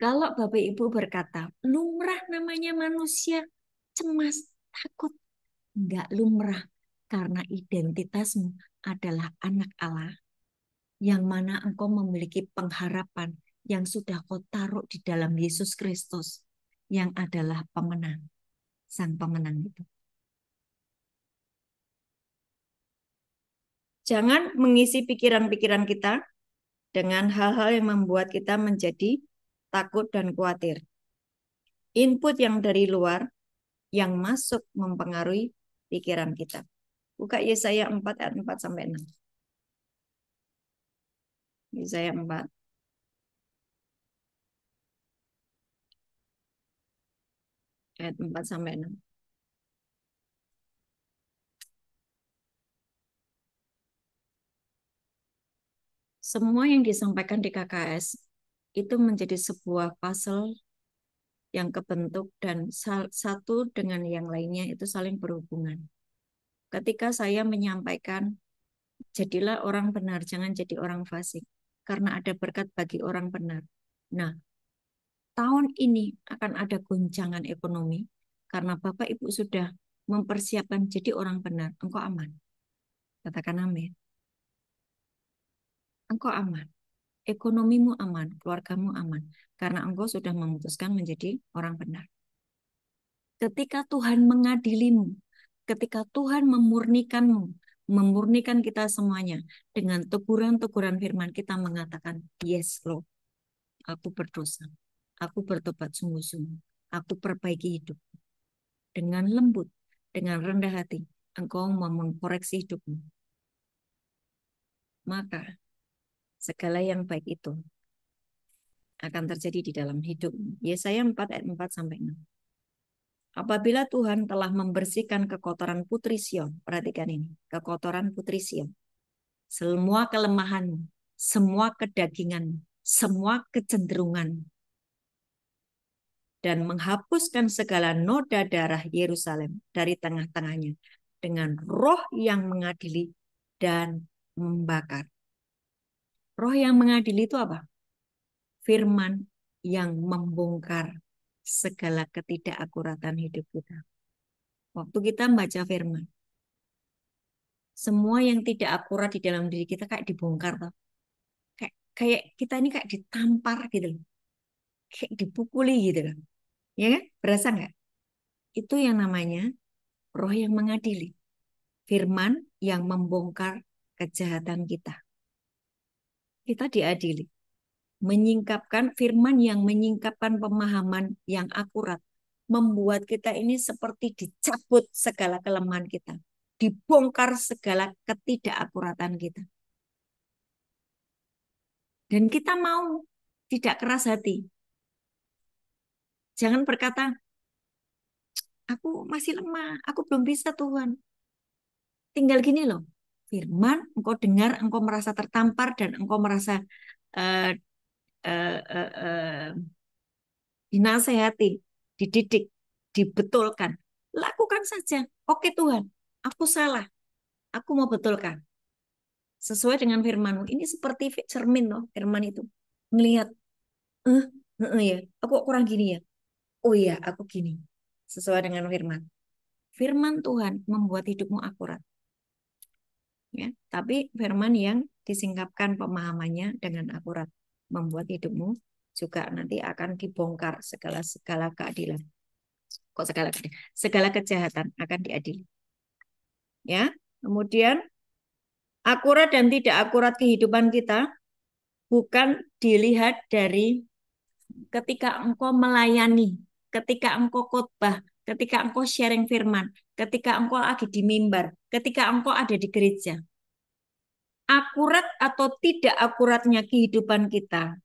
Kalau Bapak Ibu berkata, lumrah namanya manusia, cemas, takut. Enggak lumrah, karena identitasmu adalah anak Allah, yang mana engkau memiliki pengharapan yang sudah kau taruh di dalam Yesus Kristus, yang adalah pemenang, sang pemenang itu. Jangan mengisi pikiran-pikiran kita dengan hal-hal yang membuat kita menjadi takut dan khawatir. Input yang dari luar yang masuk mempengaruhi pikiran kita. Buka Yesaya 4 ayat 4 sampai 6. Yesaya 4 ayat 4 sampai 6. Semua yang disampaikan di KKS itu menjadi sebuah puzzle yang kebentuk dan satu dengan yang lainnya itu saling berhubungan. Ketika saya menyampaikan, jadilah orang benar, jangan jadi orang fasik, karena ada berkat bagi orang benar. Nah, tahun ini akan ada goncangan ekonomi, karena Bapak Ibu sudah mempersiapkan jadi orang benar. Engkau aman. Katakan amin. Engkau aman. ekonomimu aman, keluargamu aman. Karena engkau sudah memutuskan menjadi orang benar. Ketika Tuhan mengadilimu, ketika Tuhan memurnikanmu, memurnikan kita semuanya, dengan teguran-teguran firman kita mengatakan, yes Lord, aku berdosa, aku bertobat sungguh-sungguh, aku perbaiki hidup. Dengan lembut, dengan rendah hati, engkau mau mengkoreksi hidupmu. Maka segala yang baik itu akan terjadi di dalam hidupmu. Yesaya 4 ayat 4-6. Apabila Tuhan telah membersihkan kekotoran putri Sion, perhatikan ini, kekotoran putri Sion, semua kelemahanmu, semua kedaginganmu, semua kecenderungan, dan menghapuskan segala noda darah Yerusalem dari tengah-tengahnya dengan roh yang mengadili dan membakar. Roh yang mengadili itu apa? Firman yang membongkar segala ketidakakuratan hidup kita. Waktu kita membaca firman, semua yang tidak akurat di dalam diri kita kayak dibongkar toh. Kayak kita ini kayak ditampar gitu loh. Kayak dipukuli gitu loh. Ya kan? Berasa nggak? Itu yang namanya roh yang mengadili. Firman yang membongkar kejahatan kita. Kita diadili. Menyingkapkan firman yang menyingkapkan pemahaman yang akurat. Membuat kita ini seperti dicabut segala kelemahan kita. Dibongkar segala ketidakakuratan kita. Dan kita mau tidak keras hati. Jangan berkata, aku masih lemah, aku belum bisa Tuhan. Tinggal gini loh, firman, engkau dengar, engkau merasa tertampar dan engkau merasa uh, dinasehati, dididik, dibetulkan. Lakukan saja. Oke Tuhan, aku salah. Aku mau betulkan. Sesuai dengan firman-Mu. Ini seperti cermin loh, firman itu. Ngelihat, ya, aku kurang gini ya. Oh iya, aku gini. Sesuai dengan firman. Firman Tuhan membuat hidupmu akurat. Ya, tapi firman yang disingkapkan pemahamannya dengan akurat membuat hidupmu juga nanti akan dibongkar segala keadilan. Kok segala kejahatan akan diadili. Ya, kemudian akurat dan tidak akurat kehidupan kita bukan dilihat dari ketika engkau melayani, ketika engkau khotbah, ketika engkau sharing firman, ketika engkau lagi di mimbar, ketika engkau ada di gereja. Akurat atau tidak akuratnya kehidupan kita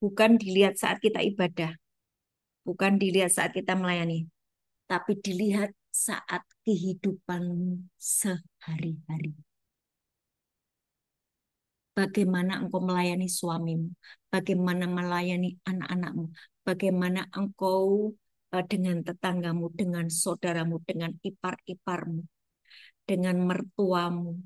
bukan dilihat saat kita ibadah, bukan dilihat saat kita melayani, tapi dilihat saat kehidupan sehari-hari. Bagaimana engkau melayani suamimu, bagaimana melayani anak-anakmu, bagaimana engkau dengan tetanggamu, dengan saudaramu, dengan ipar-iparmu, dengan mertuamu.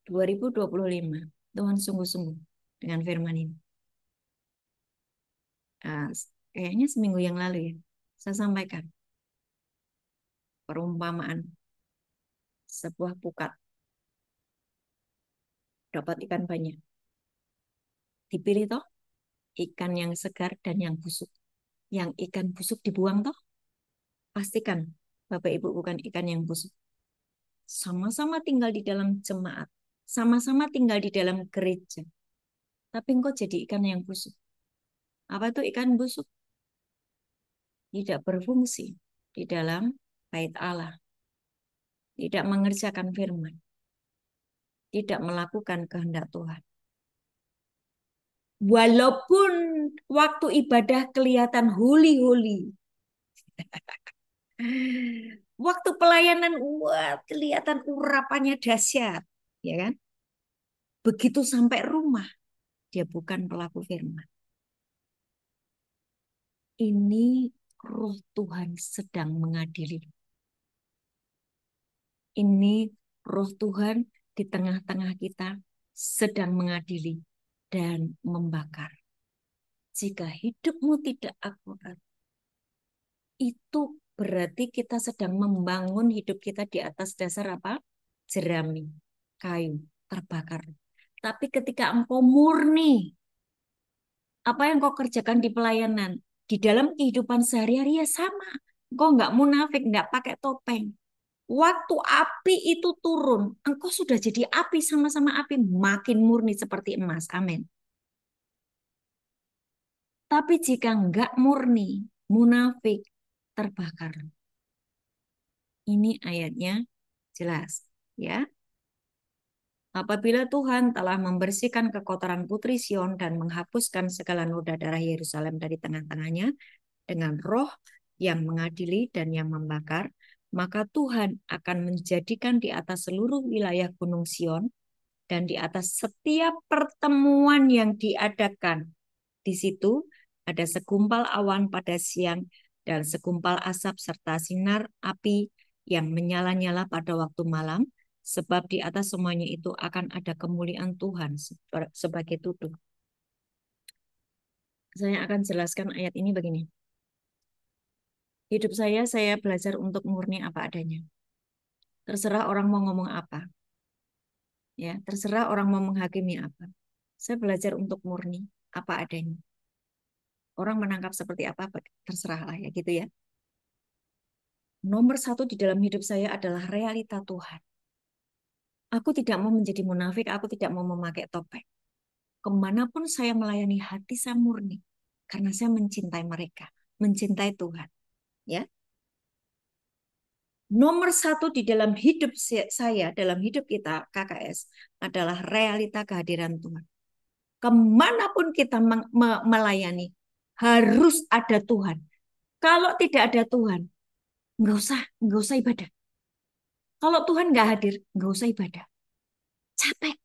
(2025) Tuhan sungguh-sungguh dengan firman ini. Kayaknya seminggu yang lalu ya, saya sampaikan perumpamaan sebuah pukat dapat ikan banyak. Dipilih toh ikan yang segar dan yang busuk. Yang ikan busuk dibuang toh. Pastikan Bapak Ibu bukan ikan yang busuk. Sama-sama tinggal di dalam jemaat, sama-sama tinggal di dalam gereja. Tapi engkau jadi ikan yang busuk. Apa itu ikan busuk? Tidak berfungsi di dalam bait Allah. Tidak mengerjakan firman. Tidak melakukan kehendak Tuhan. Walaupun waktu ibadah kelihatan huli-huli. Waktu pelayanan, wah, kelihatan urapannya dahsyat. Ya kan? Begitu sampai rumah, dia bukan pelaku firman. Ini roh Tuhan sedang mengadili. Ini roh Tuhan di tengah-tengah kita sedang mengadili dan membakar. Jika hidupmu tidak akurat, itu berarti kita sedang membangun hidup kita di atas dasar apa? Jerami, kayu, terbakar. Tapi ketika engkau murni, apa yang kau kerjakan di pelayanan, di dalam kehidupan sehari-hari ya sama. Engkau nggak munafik, nggak pakai topeng. Waktu api itu turun, engkau sudah jadi api, sama-sama api, makin murni seperti emas. Amin. Tapi jika enggak murni, munafik, terbakar. Ini ayatnya jelas, ya. Apabila Tuhan telah membersihkan kekotoran putri Sion dan menghapuskan segala noda darah Yerusalem dari tengah-tengahnya dengan roh yang mengadili dan yang membakar, maka Tuhan akan menjadikan di atas seluruh wilayah Gunung Sion dan di atas setiap pertemuan yang diadakan. Di situ ada segumpal awan pada siang dan segumpal asap serta sinar api yang menyala-nyala pada waktu malam, sebab di atas semuanya itu akan ada kemuliaan Tuhan sebagai tutup. Saya akan jelaskan ayat ini begini. Hidup saya belajar untuk murni apa adanya. Terserah orang mau ngomong apa. Ya, terserah orang mau menghakimi apa. Saya belajar untuk murni apa adanya. Orang menangkap seperti apa, terserah lah ya gitu ya. Nomor satu di dalam hidup saya adalah realita Tuhan. Aku tidak mau menjadi munafik, aku tidak mau memakai topeng. Kemanapun saya melayani, hati saya murni. Karena saya mencintai mereka, mencintai Tuhan. Ya. Nomor satu di dalam hidup saya, dalam hidup kita, KKS, adalah realita kehadiran Tuhan. Kemanapun kita melayani, harus ada Tuhan. Kalau tidak ada Tuhan, nggak usah ibadah. Kalau Tuhan nggak hadir, nggak usah ibadah. Capek.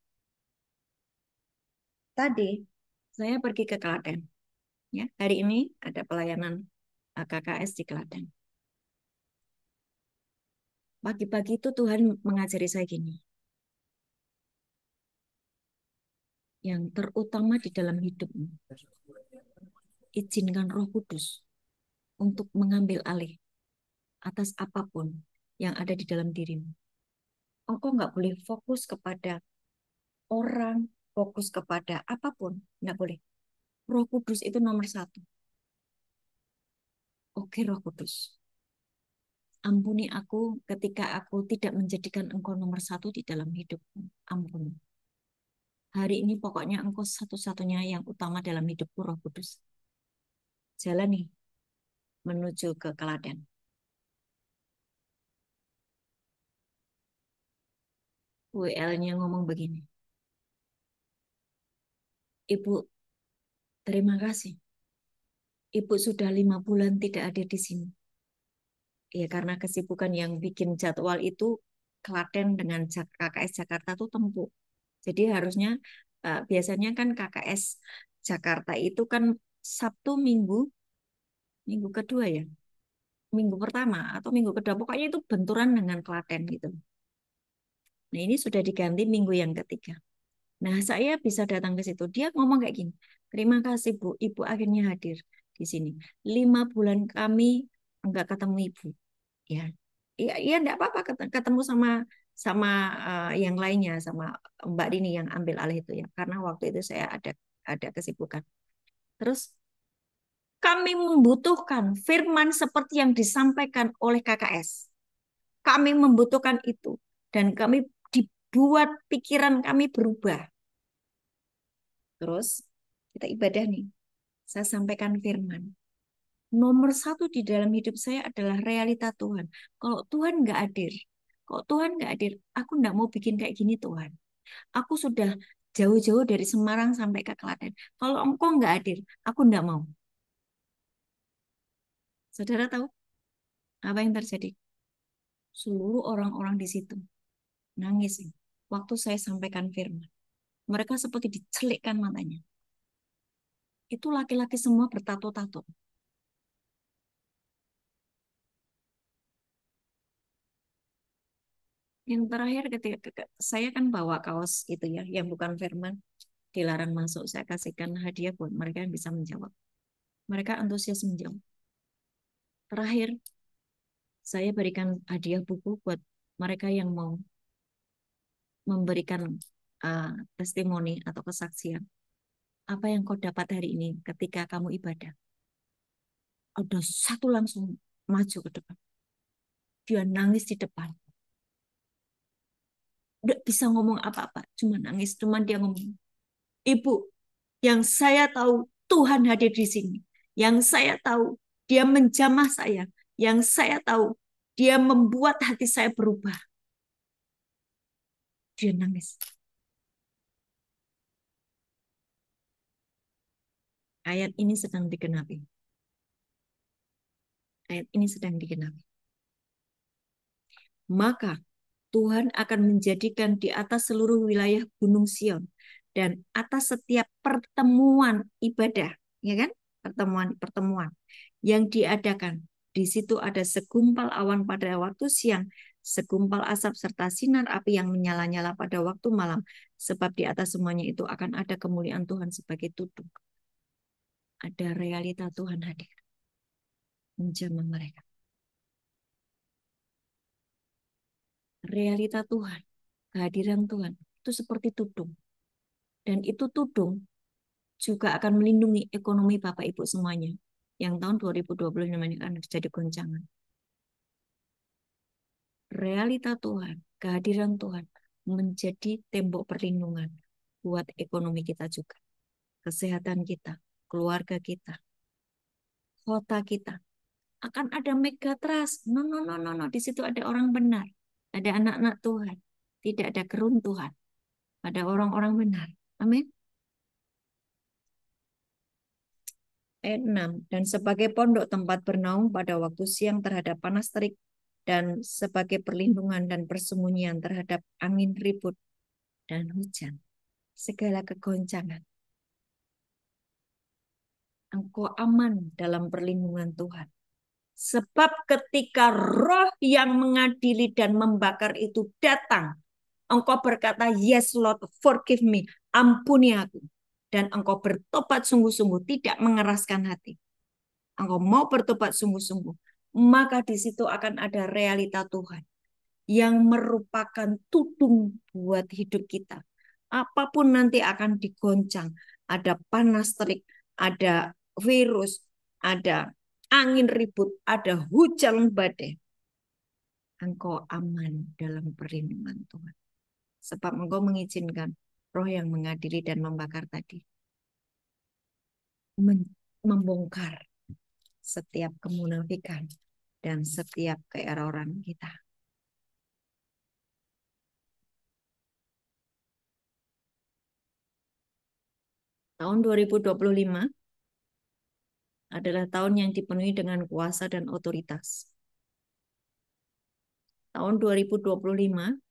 Tadi saya pergi ke Klaten. Ya, hari ini ada pelayanan KKS di Klaten. Pagi-pagi itu Tuhan mengajari saya gini. Yang terutama di dalam hidupmu, izinkan Roh Kudus untuk mengambil alih atas apapun yang ada di dalam dirimu. Engkau nggak boleh fokus kepada orang, fokus kepada apapun, nggak boleh. Roh Kudus itu nomor satu. Oke, Roh Kudus, ampuni aku ketika aku tidak menjadikan Engkau nomor satu di dalam hidupku. Ampuni. Hari ini pokoknya Engkau satu-satunya yang utama dalam hidupku, Roh Kudus. Jalan nih menuju ke Klaten. WL-nya ngomong begini. Ibu, terima kasih. Ibu sudah 5 bulan tidak hadir di sini. Ya karena kesibukan yang bikin jadwal itu Klaten dengan KKS Jakarta tuh tempuh. Jadi harusnya biasanya kan KKS Jakarta itu kan Sabtu minggu kedua ya, minggu pertama atau minggu kedua, pokoknya itu benturan dengan Klaten gitu. Nah ini sudah diganti minggu yang ketiga. Nah saya bisa datang ke situ. Dia ngomong kayak gini, terima kasih Bu, Ibu akhirnya hadir di sini. 5 bulan kami enggak ketemu Ibu. Ya, iya enggak apa-apa ketemu sama sama yang lainnya, sama Mbak Dini yang ambil alih itu ya. Karena waktu itu saya ada kesibukan. Terus kami membutuhkan firman seperti yang disampaikan oleh KKS. Kami membutuhkan itu dan kami dibuat pikiran kami berubah. Terus kita ibadah nih. Saya sampaikan firman. Nomor satu di dalam hidup saya adalah realita Tuhan. Kalau Tuhan nggak hadir, aku nggak mau bikin kayak gini Tuhan. Aku sudah jauh-jauh dari Semarang sampai ke Klaten. Kalau Engkau nggak hadir, aku nggak mau. Saudara tahu apa yang terjadi? Seluruh orang-orang di situ nangis waktu saya sampaikan firman. Mereka seperti dicelikkan matanya. Itu laki-laki semua bertato-tato. Yang terakhir ketika saya kan bawa kaos itu ya, yang bukan firman, dilarang masuk. Saya kasihkan hadiah buat mereka yang bisa menjawab. Mereka antusias menjawab. Terakhir, Saya berikan hadiah buku buat mereka yang mau memberikan testimoni atau kesaksian. Apa yang kau dapat hari ini ketika kamu ibadah? Ada satu langsung maju ke depan. Dia nangis di depan. Nggak bisa ngomong apa-apa, cuma nangis. Cuma dia ngomong, Ibu, yang saya tahu Tuhan hadir di sini. Yang saya tahu dia menjamah saya. Yang saya tahu dia membuat hati saya berubah. Dia nangis. Ayat ini sedang digenapi. Ayat ini sedang digenapi. Maka Tuhan akan menjadikan di atas seluruh wilayah Gunung Sion dan atas setiap pertemuan ibadah, ya kan? Pertemuan yang diadakan. Di situ ada segumpal awan pada waktu siang, segumpal asap serta sinar api yang menyala-nyala pada waktu malam, sebab di atas semuanya itu akan ada kemuliaan Tuhan sebagai tudung. Ada realita Tuhan hadir menjamah mereka. Realita Tuhan, kehadiran Tuhan itu seperti tudung. Dan itu tudung juga akan melindungi ekonomi Bapak Ibu semuanya. Yang tahun 2025 ini akan terjadi goncangan. Realita Tuhan, kehadiran Tuhan menjadi tembok perlindungan buat ekonomi kita juga. Kesehatan kita, keluarga kita, kota kita. Akan ada megatrust. No. Di situ ada orang benar. Ada anak-anak Tuhan. Tidak ada keruntuhan. Ada orang-orang benar. Amin. Ayat 6. Dan sebagai pondok tempat bernaung pada waktu siang terhadap panas terik dan sebagai perlindungan dan persembunyian terhadap angin ribut dan hujan. Segala kegoncangan. Engkau aman dalam perlindungan Tuhan. Sebab ketika roh yang mengadili dan membakar itu datang, engkau berkata, yes Lord, forgive me, ampuni aku. Dan engkau bertobat sungguh-sungguh, tidak mengeraskan hati. Engkau mau bertobat sungguh-sungguh, maka di situ akan ada realita Tuhan yang merupakan tudung buat hidup kita. Apapun nanti akan digoncang, ada panas terik, ada virus, ada angin ribut, ada hujan badai. Engkau aman dalam perlindungan Tuhan. Sebab engkau mengizinkan roh yang mengadili dan membakar tadi membongkar setiap kemunafikan dan setiap keeroran kita. Tahun 2025 adalah tahun yang dipenuhi dengan kuasa dan otoritas. Tahun 2025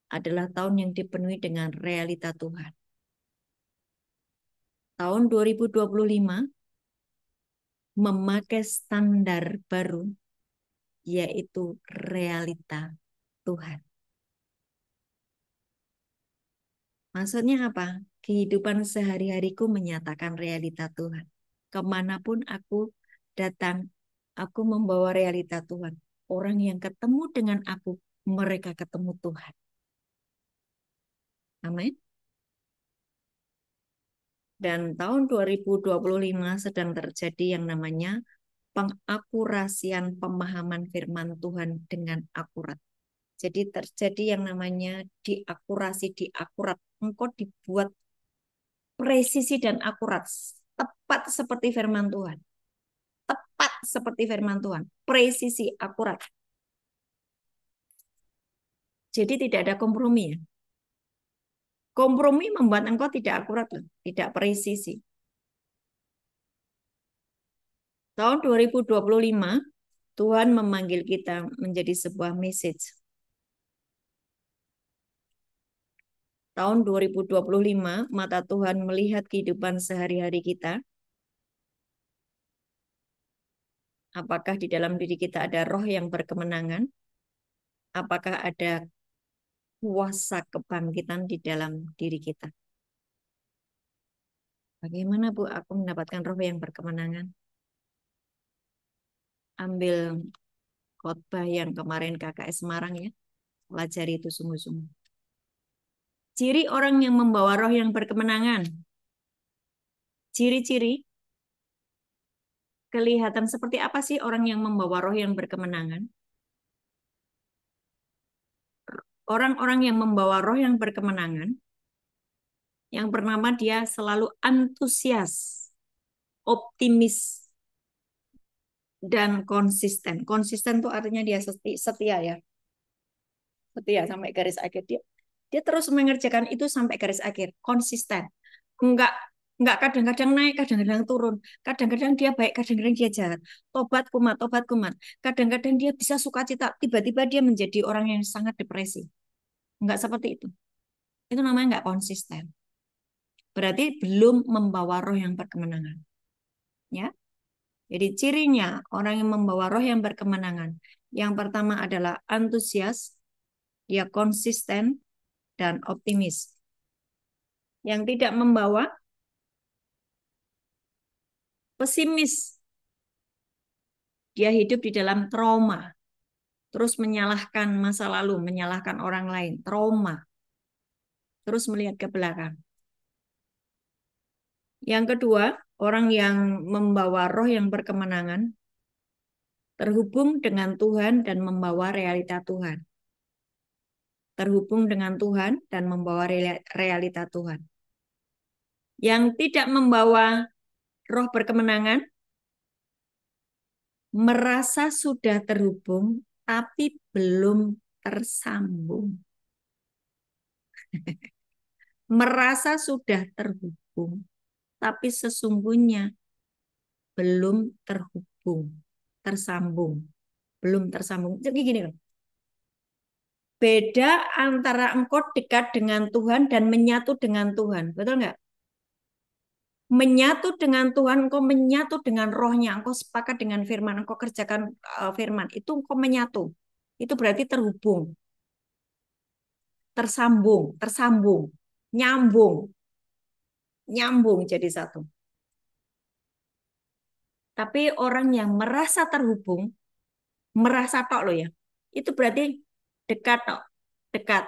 adalah tahun yang dipenuhi dengan realita Tuhan. Tahun 2025 memakai standar baru, yaitu realita Tuhan. Maksudnya apa? Kehidupan sehari-hariku menyatakan realita Tuhan. Kemanapun aku datang, aku membawa realita Tuhan. Orang yang ketemu dengan aku, mereka ketemu Tuhan. Amin. Dan tahun 2025 sedang terjadi yang namanya pengakurasian pemahaman firman Tuhan dengan akurat. Jadi terjadi yang namanya diakurasi, diakurat. Engkau dibuat presisi dan akurat. Tepat seperti firman Tuhan. Tepat seperti firman Tuhan. Presisi, akurat. Jadi tidak ada kompromi ya. Kompromi membuat engkau tidak akurat, tidak presisi. Tahun 2025, Tuhan memanggil kita menjadi sebuah message. Tahun 2025, mata Tuhan melihat kehidupan sehari-hari kita. Apakah di dalam diri kita ada roh yang berkemenangan? Apakah ada kuasa kebangkitan di dalam diri kita? Bagaimana Bu, aku mendapatkan roh yang berkemenangan? Ambil khotbah yang kemarin KKS Semarang ya. Pelajari itu sungguh-sungguh. Ciri orang yang membawa roh yang berkemenangan. Ciri-ciri kelihatan seperti apa sih orang yang membawa roh yang berkemenangan? Orang-orang yang membawa roh yang berkemenangan, yang pertama dia selalu antusias, optimis, dan konsisten. Konsisten itu artinya dia setia ya. Setia sampai garis akhir. Dia terus mengerjakan itu sampai garis akhir. Konsisten. Enggak enggak kadang-kadang naik, kadang-kadang turun. Kadang-kadang dia baik, kadang-kadang dia jahat. Tobat kumat, tobat kumat. Kadang-kadang dia bisa sukacita, tiba-tiba dia menjadi orang yang sangat depresi. Enggak seperti itu. Itu namanya enggak konsisten. Berarti belum membawa roh yang berkemenangan. Ya. Jadi cirinya orang yang membawa roh yang berkemenangan. Yang pertama adalah antusias, dia konsisten, dan optimis. Yang tidak membawa pesimis. Dia hidup di dalam trauma. Terus menyalahkan masa lalu, menyalahkan orang lain. Trauma. Terus melihat ke belakang. Yang kedua, orang yang membawa roh yang berkemenangan terhubung dengan Tuhan dan membawa realita Tuhan. Terhubung dengan Tuhan dan membawa realita Tuhan. Yang tidak membawa roh berkemenangan merasa sudah terhubung tapi belum tersambung. Merasa sudah terhubung tapi sesungguhnya belum terhubung, tersambung, belum tersambung. Jadi gini loh. Beda antara engkau dekat dengan Tuhan dan menyatu dengan Tuhan. Betul nggak? Menyatu dengan Tuhan, engkau menyatu dengan rohnya, engkau sepakat dengan firman, engkau kerjakan firman. Itu engkau menyatu. Itu berarti terhubung. Tersambung, tersambung, nyambung. Nyambung jadi satu. Tapi orang yang merasa terhubung, merasa tok loh ya. Itu berarti dekat tok. Dekat.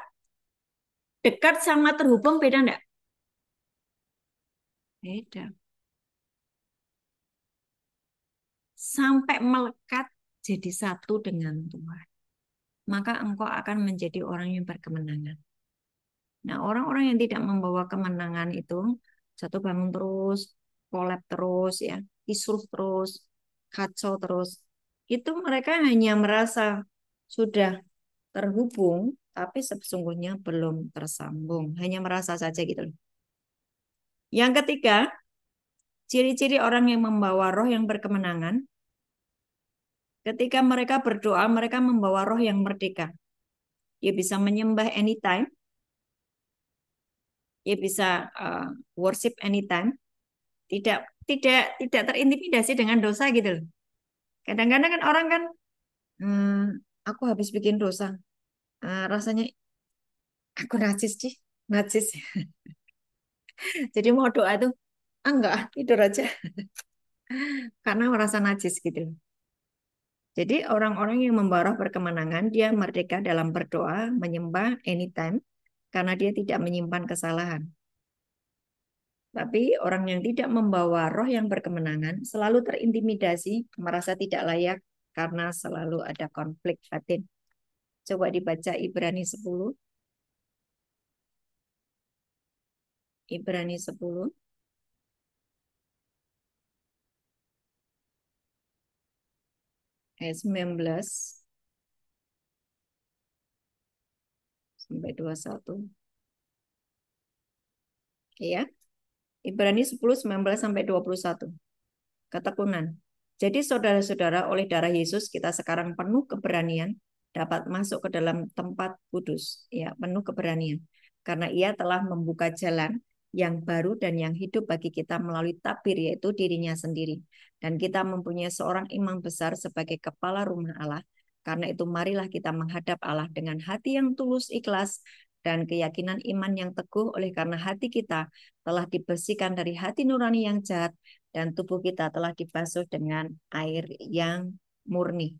Dekat sama terhubung beda enggak? Beda. Sampai melekat jadi satu dengan Tuhan. Maka engkau akan menjadi orang yang berkemenangan. Nah, orang-orang yang tidak membawa kemenangan itu jatuh bangun terus, kolab terus ya, kisruh terus, kacau terus. Itu mereka hanya merasa sudah terhubung, tapi sesungguhnya belum tersambung. Hanya merasa saja gitu. Yang ketiga, ciri-ciri orang yang membawa roh yang berkemenangan, ketika mereka berdoa, mereka membawa roh yang merdeka. Dia bisa menyembah anytime, dia bisa worship anytime, tidak terintimidasi dengan dosa gitu loh. Kadang-kadang kan orang kan, aku habis bikin dosa, rasanya aku najis sih, najis. Jadi mau doa tuh, enggak, tidur aja, karena merasa najis gitu loh. Jadi orang-orang yang membawa roh berkemenangan, dia merdeka dalam berdoa, menyembah anytime, karena dia tidak menyimpan kesalahan. Tapi orang yang tidak membawa roh yang berkemenangan selalu terintimidasi, merasa tidak layak karena selalu ada konflik batin. Coba dibaca Ibrani 10. Ibrani 10. Ayat 19 sampai 21. Ya. Ibrani 10, 19 sampai 21. Ketekunan. Jadi saudara-saudara, oleh darah Yesus kita sekarang penuh keberanian dapat masuk ke dalam tempat kudus, ya, penuh keberanian. Karena Ia telah membuka jalan yang baru dan yang hidup bagi kita melalui tabir, yaitu dirinya sendiri. Dan kita mempunyai seorang imam besar sebagai kepala rumah Allah. Karena itu marilah kita menghadap Allah dengan hati yang tulus ikhlas dan keyakinan iman yang teguh, oleh karena hati kita telah dibersihkan dari hati nurani yang jahat dan tubuh kita telah dibasuh dengan air yang murni.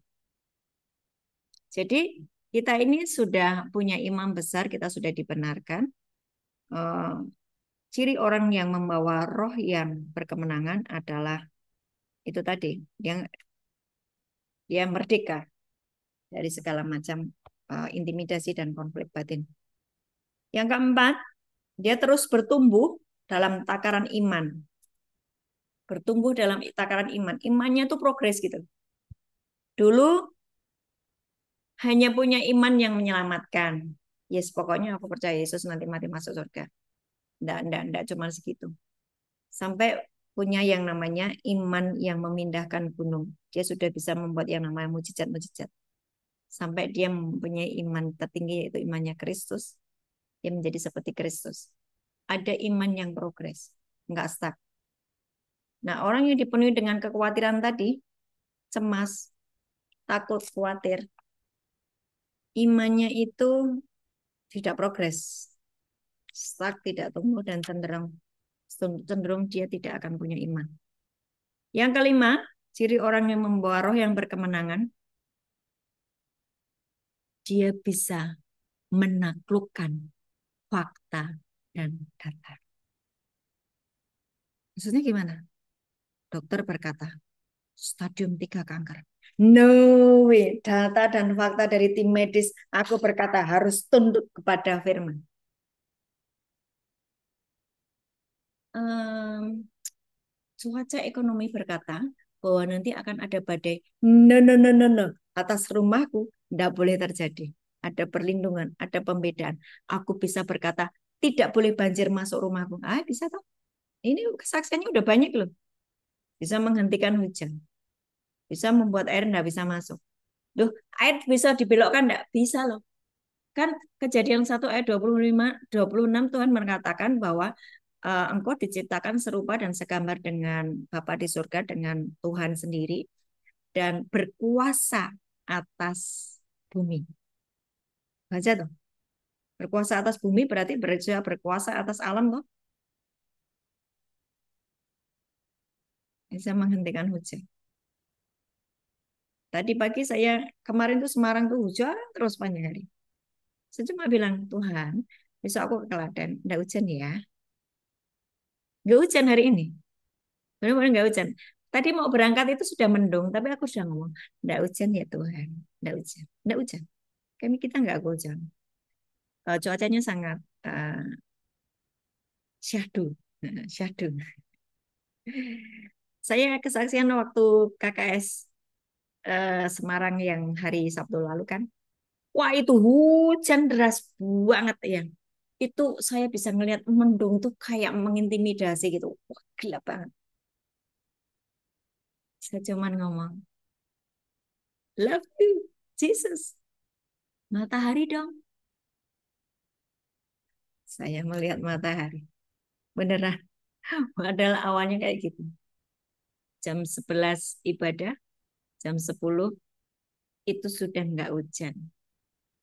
Jadi kita ini sudah punya imam besar, kita sudah dibenarkan. Eh, Ciri orang yang membawa roh yang berkemenangan adalah itu tadi, yang dia merdeka dari segala macam intimidasi dan konflik batin. Yang keempat, dia terus bertumbuh dalam takaran iman. Bertumbuh dalam takaran iman. Imannya tuh progres gitu. Dulu hanya punya iman yang menyelamatkan. Yes, pokoknya aku percaya Yesus nanti mati masuk surga. Enggak cuma segitu. Sampai punya yang namanya iman yang memindahkan gunung. Dia sudah bisa membuat yang namanya mujizat-mujizat. Sampai dia mempunyai iman tertinggi yaitu imannya Kristus. Dia menjadi seperti Kristus. Ada iman yang progres, enggak stuck. Nah, orang yang dipenuhi dengan kekhawatiran tadi, cemas, takut, khawatir, imannya itu tidak progres, stuck, tidak tumbuh dan cenderung dia tidak akan punya iman. Yang kelima, ciri orang yang membawa roh yang berkemenangan, dia bisa menaklukkan fakta dan data. Maksudnya gimana? Dokter berkata, stadium 3 kanker. No way, data dan fakta dari tim medis, aku berkata harus tunduk kepada firman. Cuaca ekonomi berkata bahwa nanti akan ada badai. No, no, no, no, no. Atas rumahku tidak boleh terjadi. Ada perlindungan, ada pembedaan. Aku bisa berkata tidak boleh banjir masuk rumahku. Bisa toh? Ini kesaksiannya udah banyak loh. Bisa menghentikan hujan. Bisa membuat air tidak bisa masuk. Loh, air bisa dibelokkan enggak? Bisa loh. Kan Kejadian 1 ayat 26 Tuhan mengatakan bahwa engkau diciptakan serupa dan segambar dengan Bapa di surga, dengan Tuhan sendiri, dan berkuasa atas bumi. Baca tuh. Berkuasa atas bumi berarti berkuasa atas alam tuh. Bisa menghentikan hujan. Tadi pagi kemarin tuh Semarang tuh hujan terus panjang hari. Saya cuma bilang, Tuhan, besok aku ke Klaten, enggak hujan ya. Enggak hujan hari ini. Benar-benar enggak hujan. Tadi mau berangkat itu sudah mendung, tapi aku sudah ngomong, enggak hujan ya Tuhan, enggak hujan. Enggak hujan. Kita enggak hujan. Cuacanya sangat syahdu. Syahdu. Saya kesaksian waktu KKS Semarang yang hari Sabtu lalu kan. Wah, itu hujan deras banget ya. Itu saya bisa ngelihat mendung tuh kayak mengintimidasi gitu. Wah, gelap banget. Saya cuman ngomong, love you, Jesus. Matahari dong. Saya melihat matahari. Beneran. Padahal awalnya kayak gitu. Jam 11 ibadah, jam 10 itu sudah nggak hujan.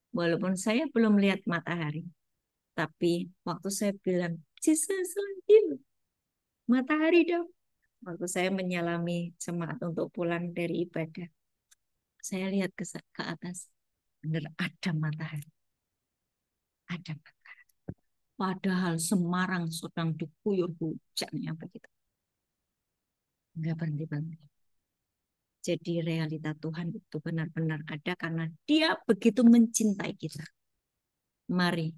Walaupun saya belum lihat matahari. Tapi waktu saya bilang, Jesus love you. Matahari dong. Waktu saya menyalami jemaat untuk pulang dari ibadah. Saya lihat ke atas. Benar ada matahari. Ada matahari. Padahal Semarang sedang diguyur hujannya begitu. Enggak berhenti-berhenti. Jadi realita Tuhan itu benar-benar ada karena Dia begitu mencintai kita. Mari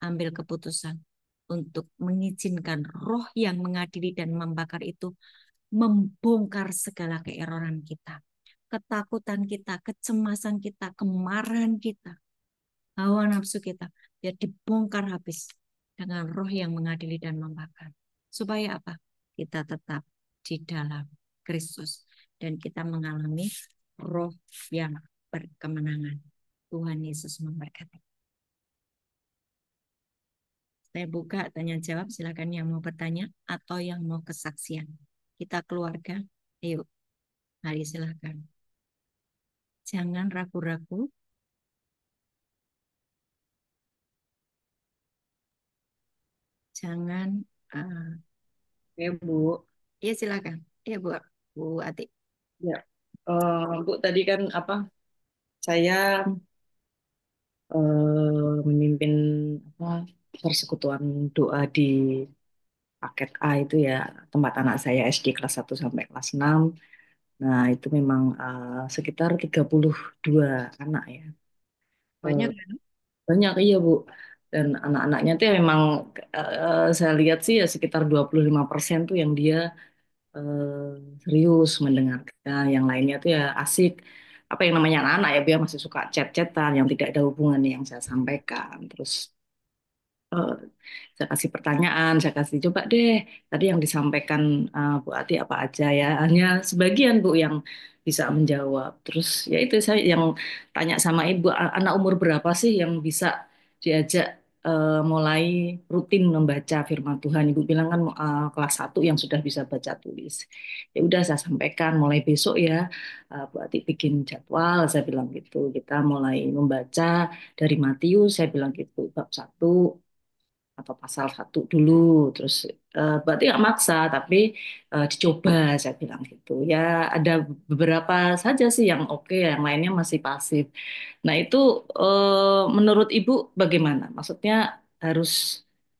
ambil keputusan untuk mengizinkan roh yang mengadili dan membakar itu membongkar segala keeroran kita. Ketakutan kita, kecemasan kita, kemarahan kita, hawa nafsu kita, ya dibongkar habis dengan roh yang mengadili dan membakar. Supaya apa? Kita tetap di dalam Kristus dan kita mengalami roh yang berkemenangan. Tuhan Yesus memberkati. Saya buka tanya jawab, silakan yang mau bertanya atau yang mau kesaksian. Kita keluarga, ayo, mari silakan. Jangan ragu-ragu. Jangan. Ya, Bu. Ya silakan. Ya Bu Ati. Ya. Bu, tadi kan saya memimpin apa persekutuan doa di paket A itu ya, tempat anak saya SD kelas 1 sampai kelas 6. Nah, itu memang sekitar 32 anak ya. Eh, Banyak kan? Banyak iya Bu. Dan anak-anaknya tuh ya memang saya lihat sih ya sekitar 25% tuh yang dia serius mendengarkan. Yang lainnya tuh ya asik. Apa yang namanya anak-anak ya, dia masih suka chat-chatan yang tidak ada hubungan yang saya sampaikan. Terus eh, saya kasih pertanyaan, saya kasih coba deh tadi yang disampaikan Bu Ati apa aja ya. Hanya sebagian Bu yang bisa menjawab. Terus ya itu saya yang tanya sama Ibu, anak umur berapa sih yang bisa diajak mulai rutin membaca firman Tuhan. Ibu bilang kan kelas 1 yang sudah bisa baca tulis. Ya udah saya sampaikan mulai besok ya Bu Ati bikin jadwal, saya bilang gitu. Kita mulai membaca dari Matius, saya bilang gitu, bab 1 atau pasal 1 dulu, terus berarti nggak maksa tapi dicoba, saya bilang gitu ya. Ada beberapa saja sih yang oke, yang lainnya masih pasif. Nah itu menurut Ibu bagaimana, maksudnya harus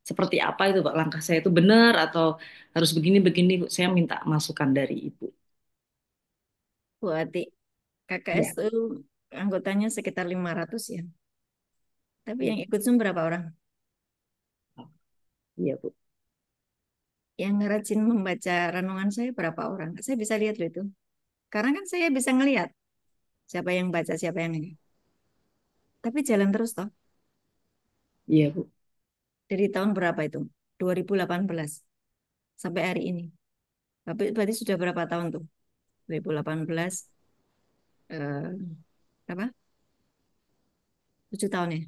seperti apa itu Pak, langkah saya itu benar atau harus begini-begini Bu? Saya minta masukan dari Ibu. Bu Ati, KKS Ya, itu anggotanya sekitar 500 ya. Tapi yang ikut Zoom berapa orang? iya Bu. Yang rajin membaca renungan saya berapa orang? Saya bisa lihat loh itu. Karena kan saya bisa ngelihat siapa yang baca, siapa yang ini. Tapi jalan terus toh. Iya Bu. Dari tahun berapa itu? 2018 sampai hari ini. Tapi berarti sudah berapa tahun tuh? 2018 eh, apa? 7 tahun ya?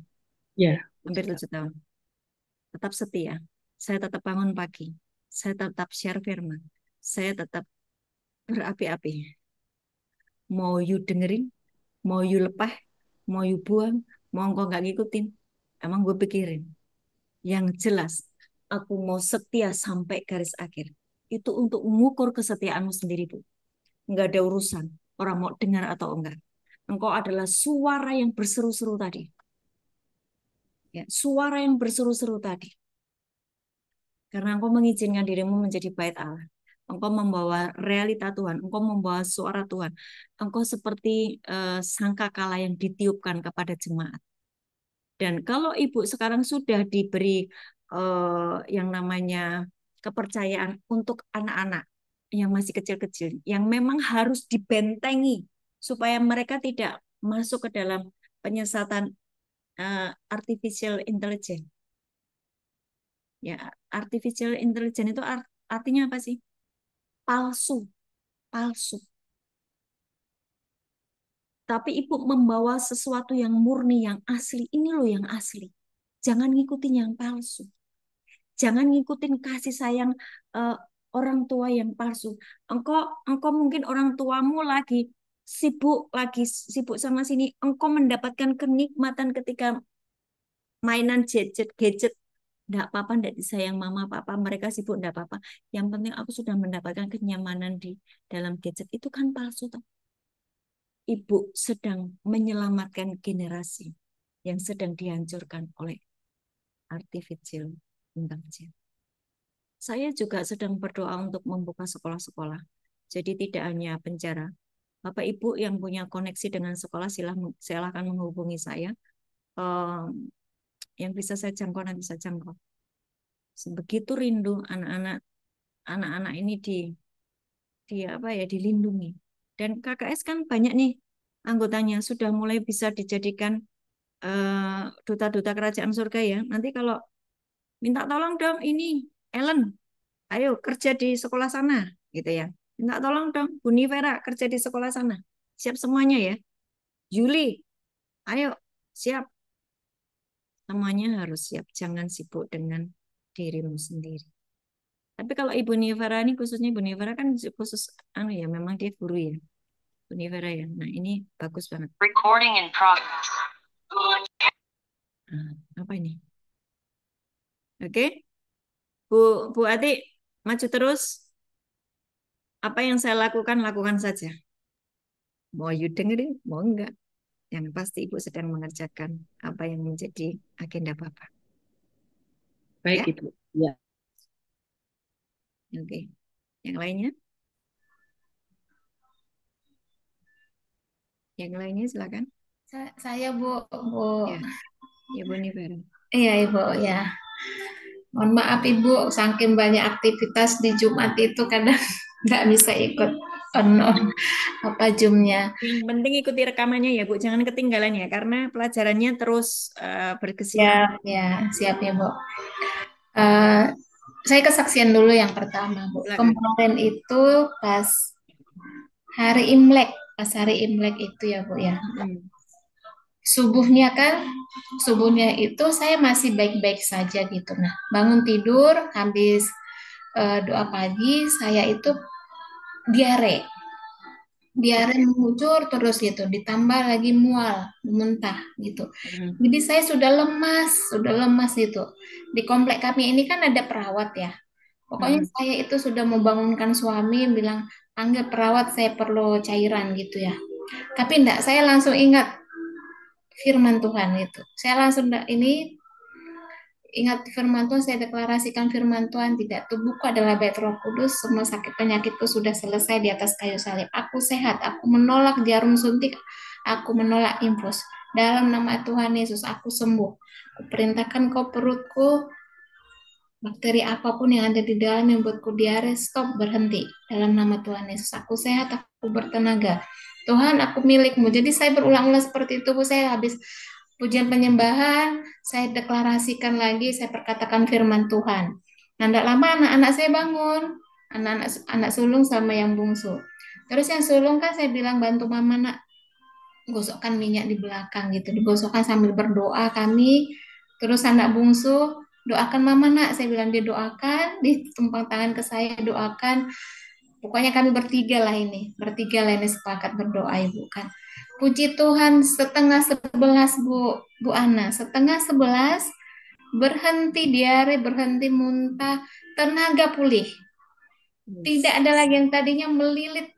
Ya, Hampir 7 tahun. Tetap setia. Saya tetap bangun pagi. Saya tetap share firman. Saya tetap berapi-api. Mau you dengerin, mau you lepah, mau you buang, mau engkau nggak ngikutin. Emang gue pikirin. Yang jelas, aku mau setia sampai garis akhir. Itu untuk mengukur kesetiaanmu sendiri, Bu. Nggak ada urusan orang mau dengar atau enggak. Engkau adalah suara yang berseru-seru tadi. Ya, suara yang berseru-seru tadi. Karena engkau mengizinkan dirimu menjadi bait Allah. Engkau membawa realita Tuhan. Engkau membawa suara Tuhan. Engkau seperti sangkakala yang ditiupkan kepada jemaat. Dan kalau ibu sekarang sudah diberi yang namanya kepercayaan untuk anak-anak yang masih kecil-kecil, yang memang harus dibentengi supaya mereka tidak masuk ke dalam penyesatan artificial intelligence. Ya, artificial intelligence itu artinya apa sih? Palsu, palsu. Tapi ibu membawa sesuatu yang murni, yang asli. Ini loh yang asli. Jangan ngikutin yang palsu. Jangan ngikutin kasih sayang eh, orang tua yang palsu. Engkau, engkau mungkin orang tuamu lagi sibuk sana sini. Engkau mendapatkan kenikmatan ketika mainan gadget. Enggak apa-apa, enggak disayang mama, papa. Mereka sibuk, enggak apa-apa. Yang penting aku sudah mendapatkan kenyamanan di dalam gadget. Itu kan palsu, toh. Ibu sedang menyelamatkan generasi yang sedang dihancurkan oleh artificial intelligence. Saya juga sedang berdoa untuk membuka sekolah-sekolah. Jadi tidak hanya penjara. Bapak Ibu yang punya koneksi dengan sekolah silahkan menghubungi saya. Yang bisa saya jangkau nanti saya jangkau. Sebegitu rindu anak-anak ini di apa ya dilindungi. Dan KKS kan banyak nih anggotanya sudah mulai bisa dijadikan duta-duta kerajaan surga ya. Nanti kalau minta tolong dong ini Ellen, ayo kerja di sekolah sana gitu ya. Minta tolong dong Bu Nivera kerja di sekolah sana. Siap semuanya ya. Juli, ayo siap. Semuanya harus siap. Jangan sibuk dengan dirimu sendiri. Tapi kalau Ibu Nivera ini khususnya Ibu Nivera kan khusus anu ya, memang dia guru ya. Bu Nivera ya. Nah, ini bagus banget. Recording in progress. Nah, apa ini? Oke. Bu Bu Ati, maju terus. Apa yang saya lakukan, lakukan saja. Mau you dengerin, mau enggak. Yang pasti Ibu sedang mengerjakan apa yang menjadi agenda Bapak. Baik, Ya, Ibu. Ya. oke. Yang lainnya? Yang lainnya silakan. Saya Bu. Ya, Ibu Nivera. Iya Ibu ya. Mohon maaf Ibu, saking banyak aktivitas di Jumat itu kadang nggak bisa ikut on apa Zoom-nya. Yang penting ikuti rekamannya ya Bu, jangan ketinggalan ya, karena pelajarannya terus berkesinambungan. Siap ya Bu. Eh, saya kesaksian dulu yang pertama Bu. Silakan. Kemarin itu pas hari Imlek, pas hari Imlek itu ya Bu ya. Mm. Subuhnya itu saya masih baik-baik saja gitu. Nah, bangun tidur habis doa pagi saya itu diare. Diare mengucur terus gitu, ditambah lagi mual, muntah gitu. Mm. Jadi saya sudah lemas gitu. Di komplek kami ini kan ada perawat ya. Pokoknya Mm. saya itu sudah membangunkan suami bilang, panggil perawat saya perlu cairan gitu ya. Tapi enggak, saya langsung ingat firman Tuhan itu. Saya langsung ini ingat firman Tuhan, saya deklarasikan firman Tuhan, tidak, tubuhku adalah bait Roh Kudus, semua sakit penyakitku sudah selesai di atas kayu salib. Aku sehat, aku menolak jarum suntik, aku menolak infus. Dalam nama Tuhan Yesus, aku sembuh. Aku perintahkan kau perutku, bakteri apapun yang ada di dalam yang buatku diare, stop, berhenti. Dalam nama Tuhan Yesus, aku sehat, aku bertenaga. Tuhan, aku milikmu. Jadi saya berulang-ulang seperti itu, Bu. Saya habis pujian penyembahan, saya deklarasikan lagi, saya perkatakan firman Tuhan. Nah, tidak lama anak-anak saya bangun. Anak sulung sama yang bungsu. Terus yang sulung kan saya bilang, bantu mama nak, gosokkan minyak di belakang gitu. Digosokkan sambil berdoa kami. Terus anak bungsu, doakan mama nak, saya bilang dia doakan, ditumpang tangan ke saya, doakan. Pokoknya kami bertiga lah ini sepakat berdoa Ibu kan. Puji Tuhan, setengah 11 Bu Ana, setengah 11 berhenti diare, berhenti muntah, tenaga pulih. Tidak ada lagi yang tadinya melilit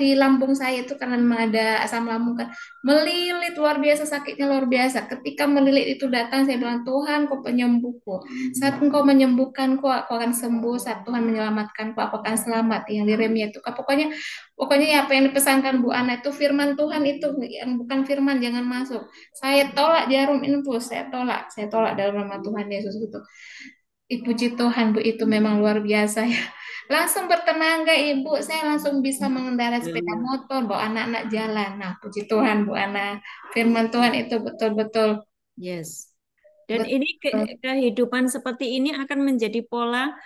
di lambung saya itu karena memang ada asam lambung kan, melilit luar biasa, sakitnya luar biasa. Ketika melilit itu datang, saya bilang, Tuhan kau penyembuhku, saat engkau menyembuhkanku aku akan sembuh, saat Tuhan menyelamatkanku aku akan selamat. Yang di Yeremia itu pokoknya ya apa yang dipesankan Bu Ana itu firman Tuhan, itu yang bukan firman jangan masuk. Saya tolak jarum infus, saya tolak dalam nama Tuhan Yesus gitu. Puji Tuhan Bu, itu memang luar biasa ya. Langsung bertenaga Ibu, saya langsung bisa mengendarai sepeda motor, bawa anak-anak jalan. Nah, puji Tuhan Bu Ana, firman Tuhan itu betul-betul Yes. Dan betul. ini kehidupan seperti ini akan menjadi pola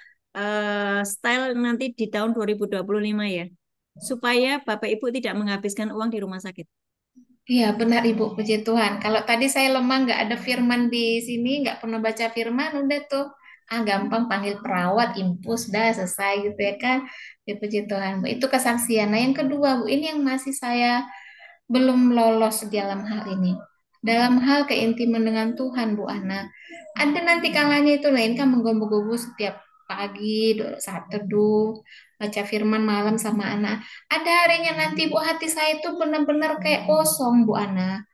style nanti di tahun 2025 ya. Supaya Bapak Ibu tidak menghabiskan uang di rumah sakit. Iya benar Ibu, puji Tuhan. Kalau tadi saya lemah nggak ada firman di sini, nggak pernah baca firman, udah tuh gampang panggil perawat, infus, dah selesai gitu ya kan. Ya, puji Tuhan Bu. Itu kesaksian. Nah yang kedua Bu, ini yang masih saya belum lolos dalam hal ini. Dalam hal keintiman dengan Tuhan Bu Ana. Ada nanti kalanya itu lain kan menggobo-gobo setiap pagi saat teduh, baca firman malam sama anak. Ada harinya nanti Bu, hati saya itu benar-benar kayak kosong Bu Ana.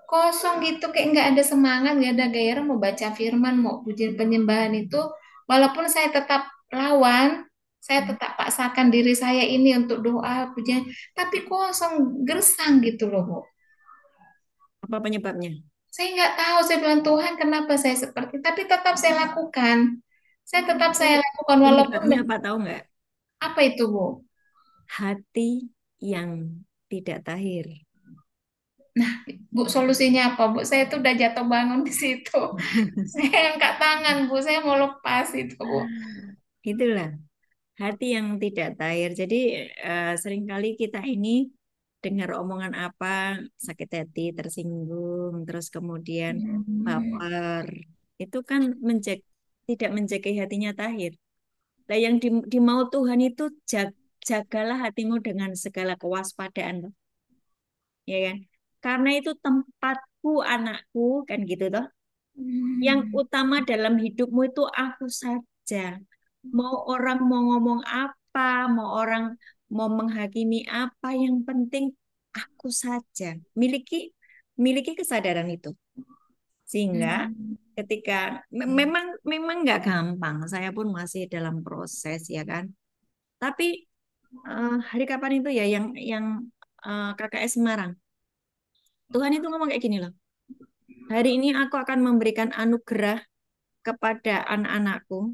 Kosong gitu, kayak nggak ada semangat, nggak ada gairah mau baca firman, mau pujian penyembahan itu. Walaupun saya tetap lawan, saya tetap paksakan diri saya ini untuk doa, pujian, tapi kosong, gersang gitu loh Bu. Apa penyebabnya? Saya nggak tahu, saya bilang Tuhan kenapa saya seperti, tapi tetap saya lakukan. Saya lakukan walaupun Penyebabnya apa tahu nggak? apa itu Bu? Hati yang tidak tahir. Nah, Bu, solusinya apa, Bu? Saya tuh udah jatuh bangun di situ. Saya angkat tangan, Bu. Saya mau lepas itu, Bu. Itulah hati yang tidak tahir. Jadi seringkali kita ini dengar omongan apa, sakit hati, tersinggung, terus kemudian baper. Itu kan tidak menjaga hatinya tahir. Nah, yang dimau Tuhan itu jagalah hatimu dengan segala kewaspadaan, toh. Ya kan? Karena itu tempatku, anakku, kan gitu toh. Yang utama dalam hidupmu itu aku saja. Mau orang mau ngomong apa, mau orang mau menghakimi apa, yang penting aku saja. Miliki kesadaran itu. Sehingga ketika memang nggak gampang, saya pun masih dalam proses ya kan. Tapi hari kapan itu ya yang KKS Semarang, Tuhan itu ngomong kayak gini loh. Hari ini aku akan memberikan anugerah kepada anak-anakku.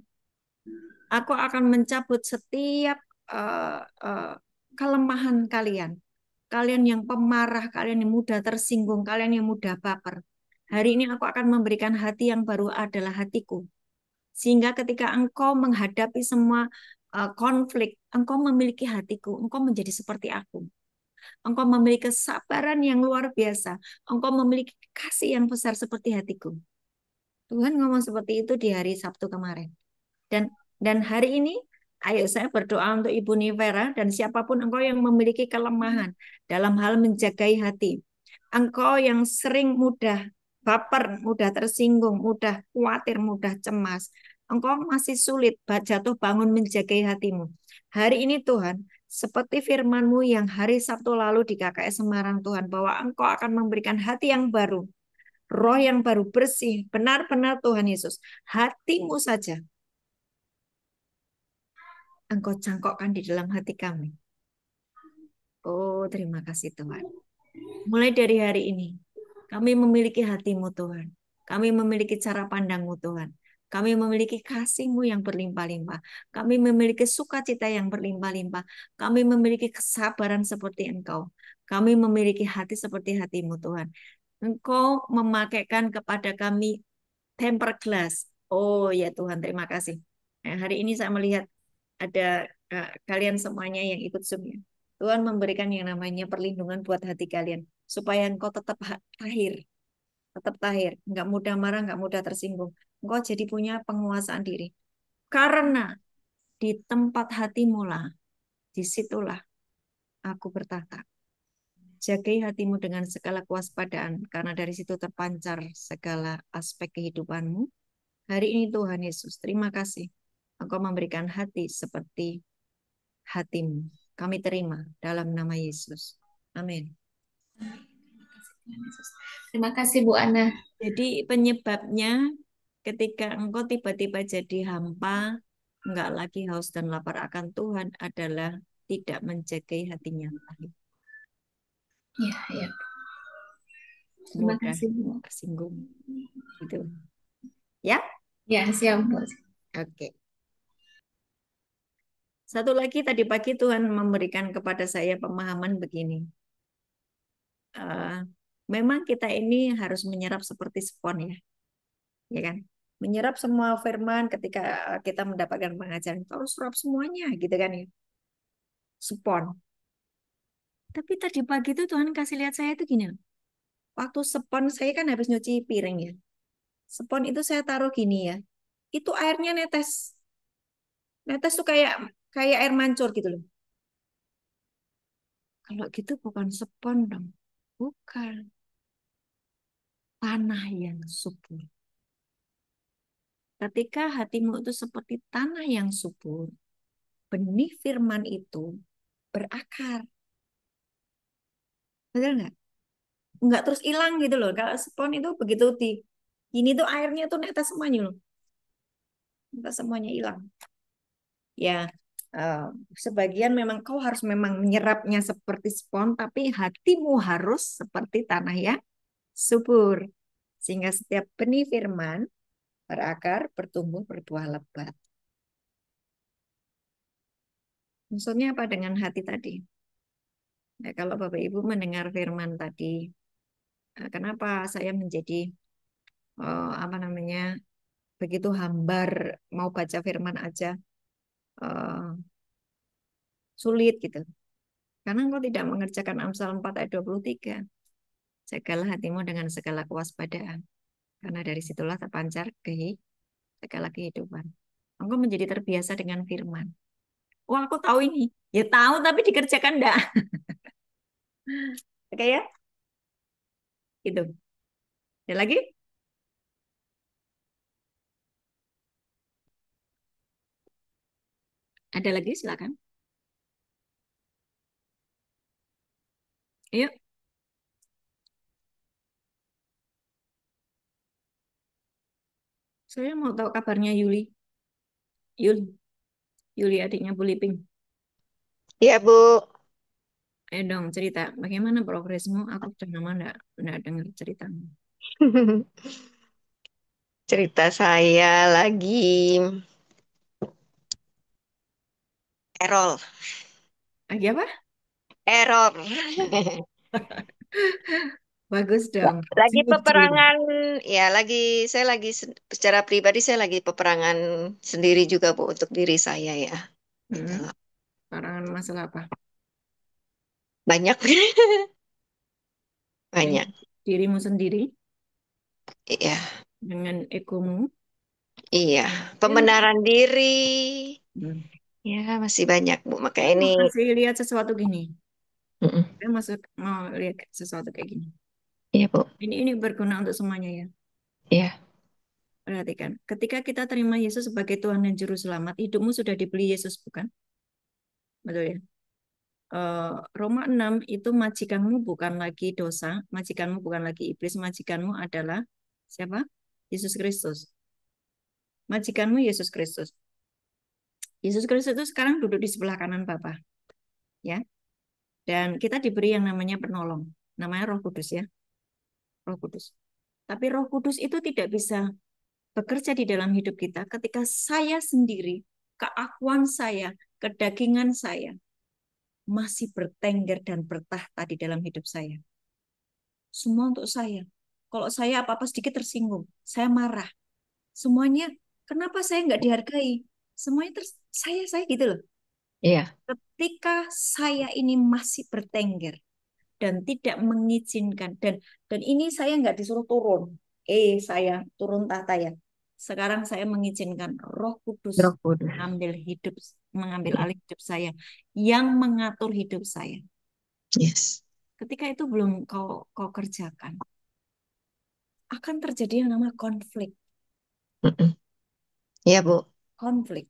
Aku akan mencabut setiap eh, eh, kelemahan kalian. Kalian yang pemarah, kalian yang mudah tersinggung, kalian yang mudah baper. Hari ini aku akan memberikan hati yang baru adalah hatiku. Sehingga ketika engkau menghadapi semua konflik, engkau memiliki hatiku, engkau menjadi seperti aku. Engkau memiliki kesabaran yang luar biasa. Engkau memiliki kasih yang besar seperti hatiku. Tuhan ngomong seperti itu di hari Sabtu kemarin. Dan hari ini, ayo saya berdoa untuk Ibu Nivera dan siapapun engkau yang memiliki kelemahan dalam hal menjagai hati. Engkau yang sering mudah baper, mudah tersinggung, mudah khawatir, mudah cemas. Engkau masih sulit jatuh bangun menjagai hatimu. Hari ini Tuhan, seperti firman-Mu yang hari Sabtu lalu di KKS Semarang Tuhan, bahwa Engkau akan memberikan hati yang baru, roh yang baru bersih, benar-benar Tuhan Yesus. Hatimu saja Engkau cangkokkan di dalam hati kami. Oh, terima kasih Tuhan. Mulai dari hari ini, kami memiliki hatimu Tuhan. Kami memiliki cara pandangmu Tuhan. Kami memiliki kasih-Mu yang berlimpah-limpah. Kami memiliki sukacita yang berlimpah-limpah. Kami memiliki kesabaran seperti Engkau. Kami memiliki hati seperti hatimu Tuhan. Engkau memakaikan kepada kami tempered glass. Oh ya Tuhan, terima kasih. Hari ini saya melihat ada kalian semuanya yang ikut Zoom ya. Tuhan memberikan yang namanya perlindungan buat hati kalian supaya engkau tetap tahir, nggak mudah marah, nggak mudah tersinggung. Engkau jadi punya penguasaan diri. Karena di tempat hatimu lah, disitulah aku bertata. Jagai hatimu dengan segala kewaspadaan, karena dari situ terpancar segala aspek kehidupanmu. Hari ini Tuhan Yesus, terima kasih. Engkau memberikan hati seperti hatimu. Kami terima dalam nama Yesus. Amin. Terima kasih Bu Ana. Jadi penyebabnya ketika engkau tiba-tiba jadi hampa, enggak lagi haus dan lapar akan Tuhan adalah tidak menjagai hatinya. Ya, ya. Terima Mudah kasih Bu. tersinggung. Gitu. Ya? Ya, siap Bu. Oke. Satu lagi tadi pagi Tuhan memberikan kepada saya pemahaman begini. Memang kita ini harus menyerap seperti spon ya kan? Menyerap semua firman ketika kita mendapatkan pengajaran, kita harus serap semuanya gitu kan ya. Spon. Tapi tadi pagi itu Tuhan kasih lihat saya itu gini. Waktu spon saya kan habis nyuci piring ya. Spon itu saya taruh gini ya. Itu airnya netes. Netes tuh kayak kayak air mancur gitu loh. Kalau gitu bukan spon dong. Bukan. Tanah yang subur. Ketika hatimu itu seperti tanah yang subur, benih firman itu berakar. Betul nggak? Nggak terus hilang gitu loh. Kalau spon itu begitu ini tuh airnya tuh netes semuanya loh. Netes semuanya hilang. Ya, eh, sebagian memang kau harus memang menyerapnya seperti spon, tapi hatimu harus seperti tanah yang subur. Sehingga setiap benih firman berakar, bertumbuh, berbuah lebat. Maksudnya apa dengan hati tadi? Nah, kalau Bapak Ibu mendengar firman tadi, kenapa saya menjadi apa namanya begitu hambar mau baca firman aja eh, sulit gitu. Karena engkau tidak mengerjakan Amsal 4 ayat 23. Jagalah hatimu dengan segala kewaspadaan. Karena dari situlah terpancar segala kehidupan. Engkau menjadi terbiasa dengan firman. Oh, aku tahu ini. Ya tahu tapi dikerjakan enggak. Oke ya? Itu. Ada lagi? Ada lagi silakan. Yuk, saya mau tahu kabarnya Yuli. Yuli adiknya Bu Liping. Iya, Bu. Ayo dong cerita, bagaimana progresmu? Aku sudah lama enggak dengar ceritamu. Cerita saya lagi error. Lagi apa? Error. Bagus dong. Lagi Smooth cerita. peperangan, ya saya lagi secara pribadi saya lagi peperangan sendiri juga, Bu, untuk diri saya ya. Gitu Hmm, loh. Karangan masalah apa? Banyak. Dengan Banyak. dirimu sendiri, Iya. dengan egomu. Iya. Ya, Pembenaran diri. hmm. Ya, masih banyak, Bu. Maka Saya ini mau kasih lihat sesuatu gini. mm-mm. Saya mau lihat sesuatu kayak gini. Iya, Bu. Ini berguna untuk semuanya ya. Iya. Perhatikan, ketika kita terima Yesus sebagai Tuhan dan Juru Selamat, hidupmu sudah dibeli Yesus, bukan? Betul ya? Roma 6 itu majikanmu bukan lagi dosa, majikanmu bukan lagi iblis, majikanmu adalah siapa? Yesus Kristus. Majikanmu Yesus Kristus. Yesus Kristus itu sekarang duduk di sebelah kanan Bapa, ya. Dan kita diberi yang namanya penolong, namanya Roh Kudus ya, Roh Kudus. Tapi Roh Kudus itu tidak bisa bekerja di dalam hidup kita ketika saya sendiri, keakuan saya, kedagingan saya masih bertengger dan bertahta di dalam hidup saya. Semua untuk saya. Kalau saya apa-apa sedikit tersinggung, saya marah. Semuanya, kenapa saya nggak dihargai? Semuanya saya gitu loh. Iya. Ketika saya ini masih bertengger dan tidak mengizinkan dan ini saya nggak disuruh turun. Saya turun tahta ya. Sekarang saya mengizinkan Roh Kudus Roh Kudus. mengambil alih hidup saya, yang mengatur hidup saya. Yes. Ketika itu belum kau kerjakan, akan terjadi yang namanya konflik. Mm-mm. Iya, Bu. Konflik.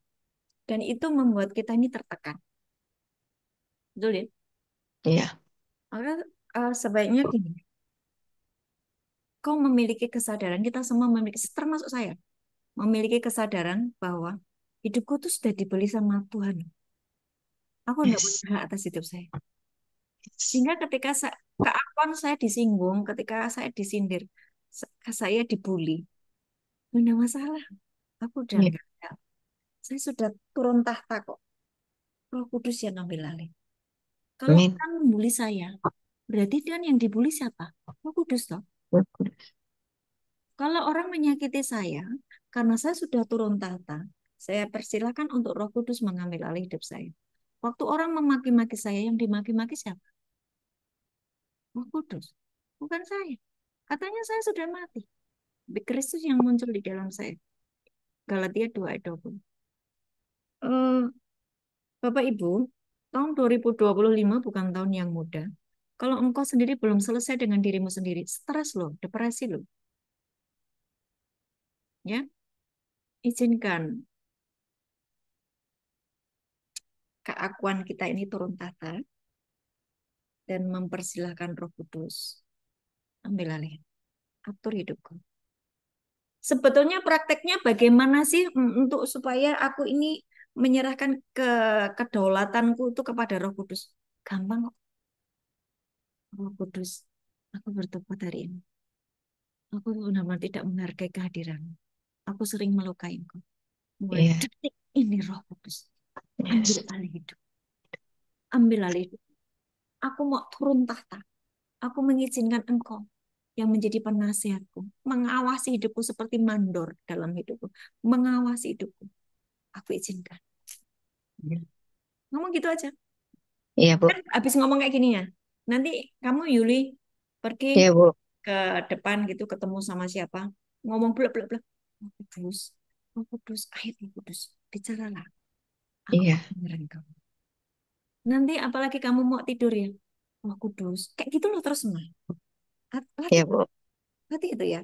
Dan itu membuat kita ini tertekan. Betul ya? Iya. Maka sebaiknya gini, kau memiliki kesadaran, kita semua memiliki, termasuk saya, memiliki kesadaran bahwa hidupku itu sudah dibeli sama Tuhan. Aku tidak punya Yes. hak atas hidup saya. Yes. Sehingga ketika keakuan saya disinggung, ketika saya disindir, saya dibully, tidak masalah. Aku udah Iya. enggak. Saya sudah turun tahta kok. Roh Kudus yang ambil alih. Kalau Amin. orang membuli saya, berarti kan yang dibully siapa? Roh Kudus toh. Roh Kudus. Kalau orang menyakiti saya, karena saya sudah turun tahta, saya persilahkan untuk Roh Kudus mengambil alih hidup saya. Waktu orang memaki-maki saya, yang dimaki-maki siapa? Roh Kudus, bukan saya. Katanya saya sudah mati. Tapi Kristus yang muncul di dalam saya. Galatia 2 ayat 20. Bapak Ibu, tahun 2025 bukan tahun yang mudah. Kalau engkau sendiri belum selesai dengan dirimu sendiri, stres loh, depresi loh. Ya, izinkan keakuan kita ini turun tahta dan mempersilahkan Roh Kudus ambil alih, atur hidupku. Sebetulnya prakteknya bagaimana sih untuk supaya aku ini menyerahkan kedaulatanku itu kepada Roh Kudus? Gampang kok. Roh Kudus, aku bertobat hari ini. Aku benar-benar tidak menghargai kehadiranmu. Aku sering melukai engkau. Mulai Iya. detik ini Roh Kudus, ambil Yes. alih hidup. Ambil alih hidup. Aku mau turun tahta. Aku mengizinkan engkau yang menjadi penasihatku, mengawasi hidupku seperti mandor dalam hidupku, mengawasi hidupku. Aku izinkan. Ngomong gitu aja. Iya, Bu. Kan habis ngomong kayak gini ya, nanti kamu Yuli pergi Iya, Bu. ke depan gitu ketemu sama siapa, ngomong blek blek blek. Roh Kudus, ayo Roh Kudus, bicaralah. Aku Iya. dengerin kamu. Nanti apalagi kamu mau tidur ya, Roh Kudus, kayak gitu loh terus mah. Iya, Latih, Bu. latih itu ya.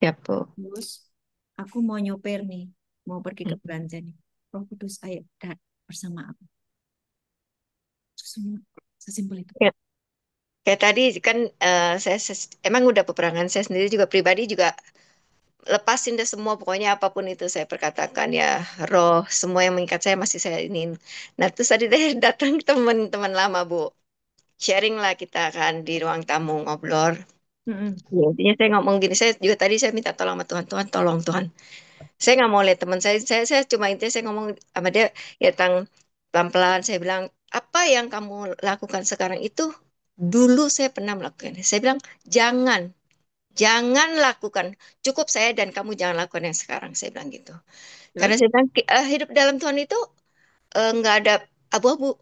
Siap, Bu. Terus aku mau nyoper nih, mau pergi ke Mm. belanja nih. Roh Kudus, ayo bersama aku. Semua sesimpel itu. Kayak Kayak tadi kan emang udah peperangan saya sendiri juga pribadi juga lepasin deh semua pokoknya apapun itu saya perkatakan ya roh semua yang mengikat saya masih saya ini. Nah terus tadi deh datang teman-teman lama Bu sharing lah kita kan di ruang tamu ngobrol. Mm-mm. Ya, intinya saya ngomong gini saya juga tadi saya minta tolong sama Tuhan Tuhan tolong Tuhan saya nggak mau lihat teman saya cuma intinya saya ngomong sama dia ya tang pelan-pelan saya bilang apa yang kamu lakukan sekarang itu dulu saya pernah melakukan saya bilang jangan jangan lakukan cukup saya dan kamu jangan lakukan yang sekarang saya bilang gitu karena Terus? saya bilang hidup dalam Tuhan itu nggak ada abu-abu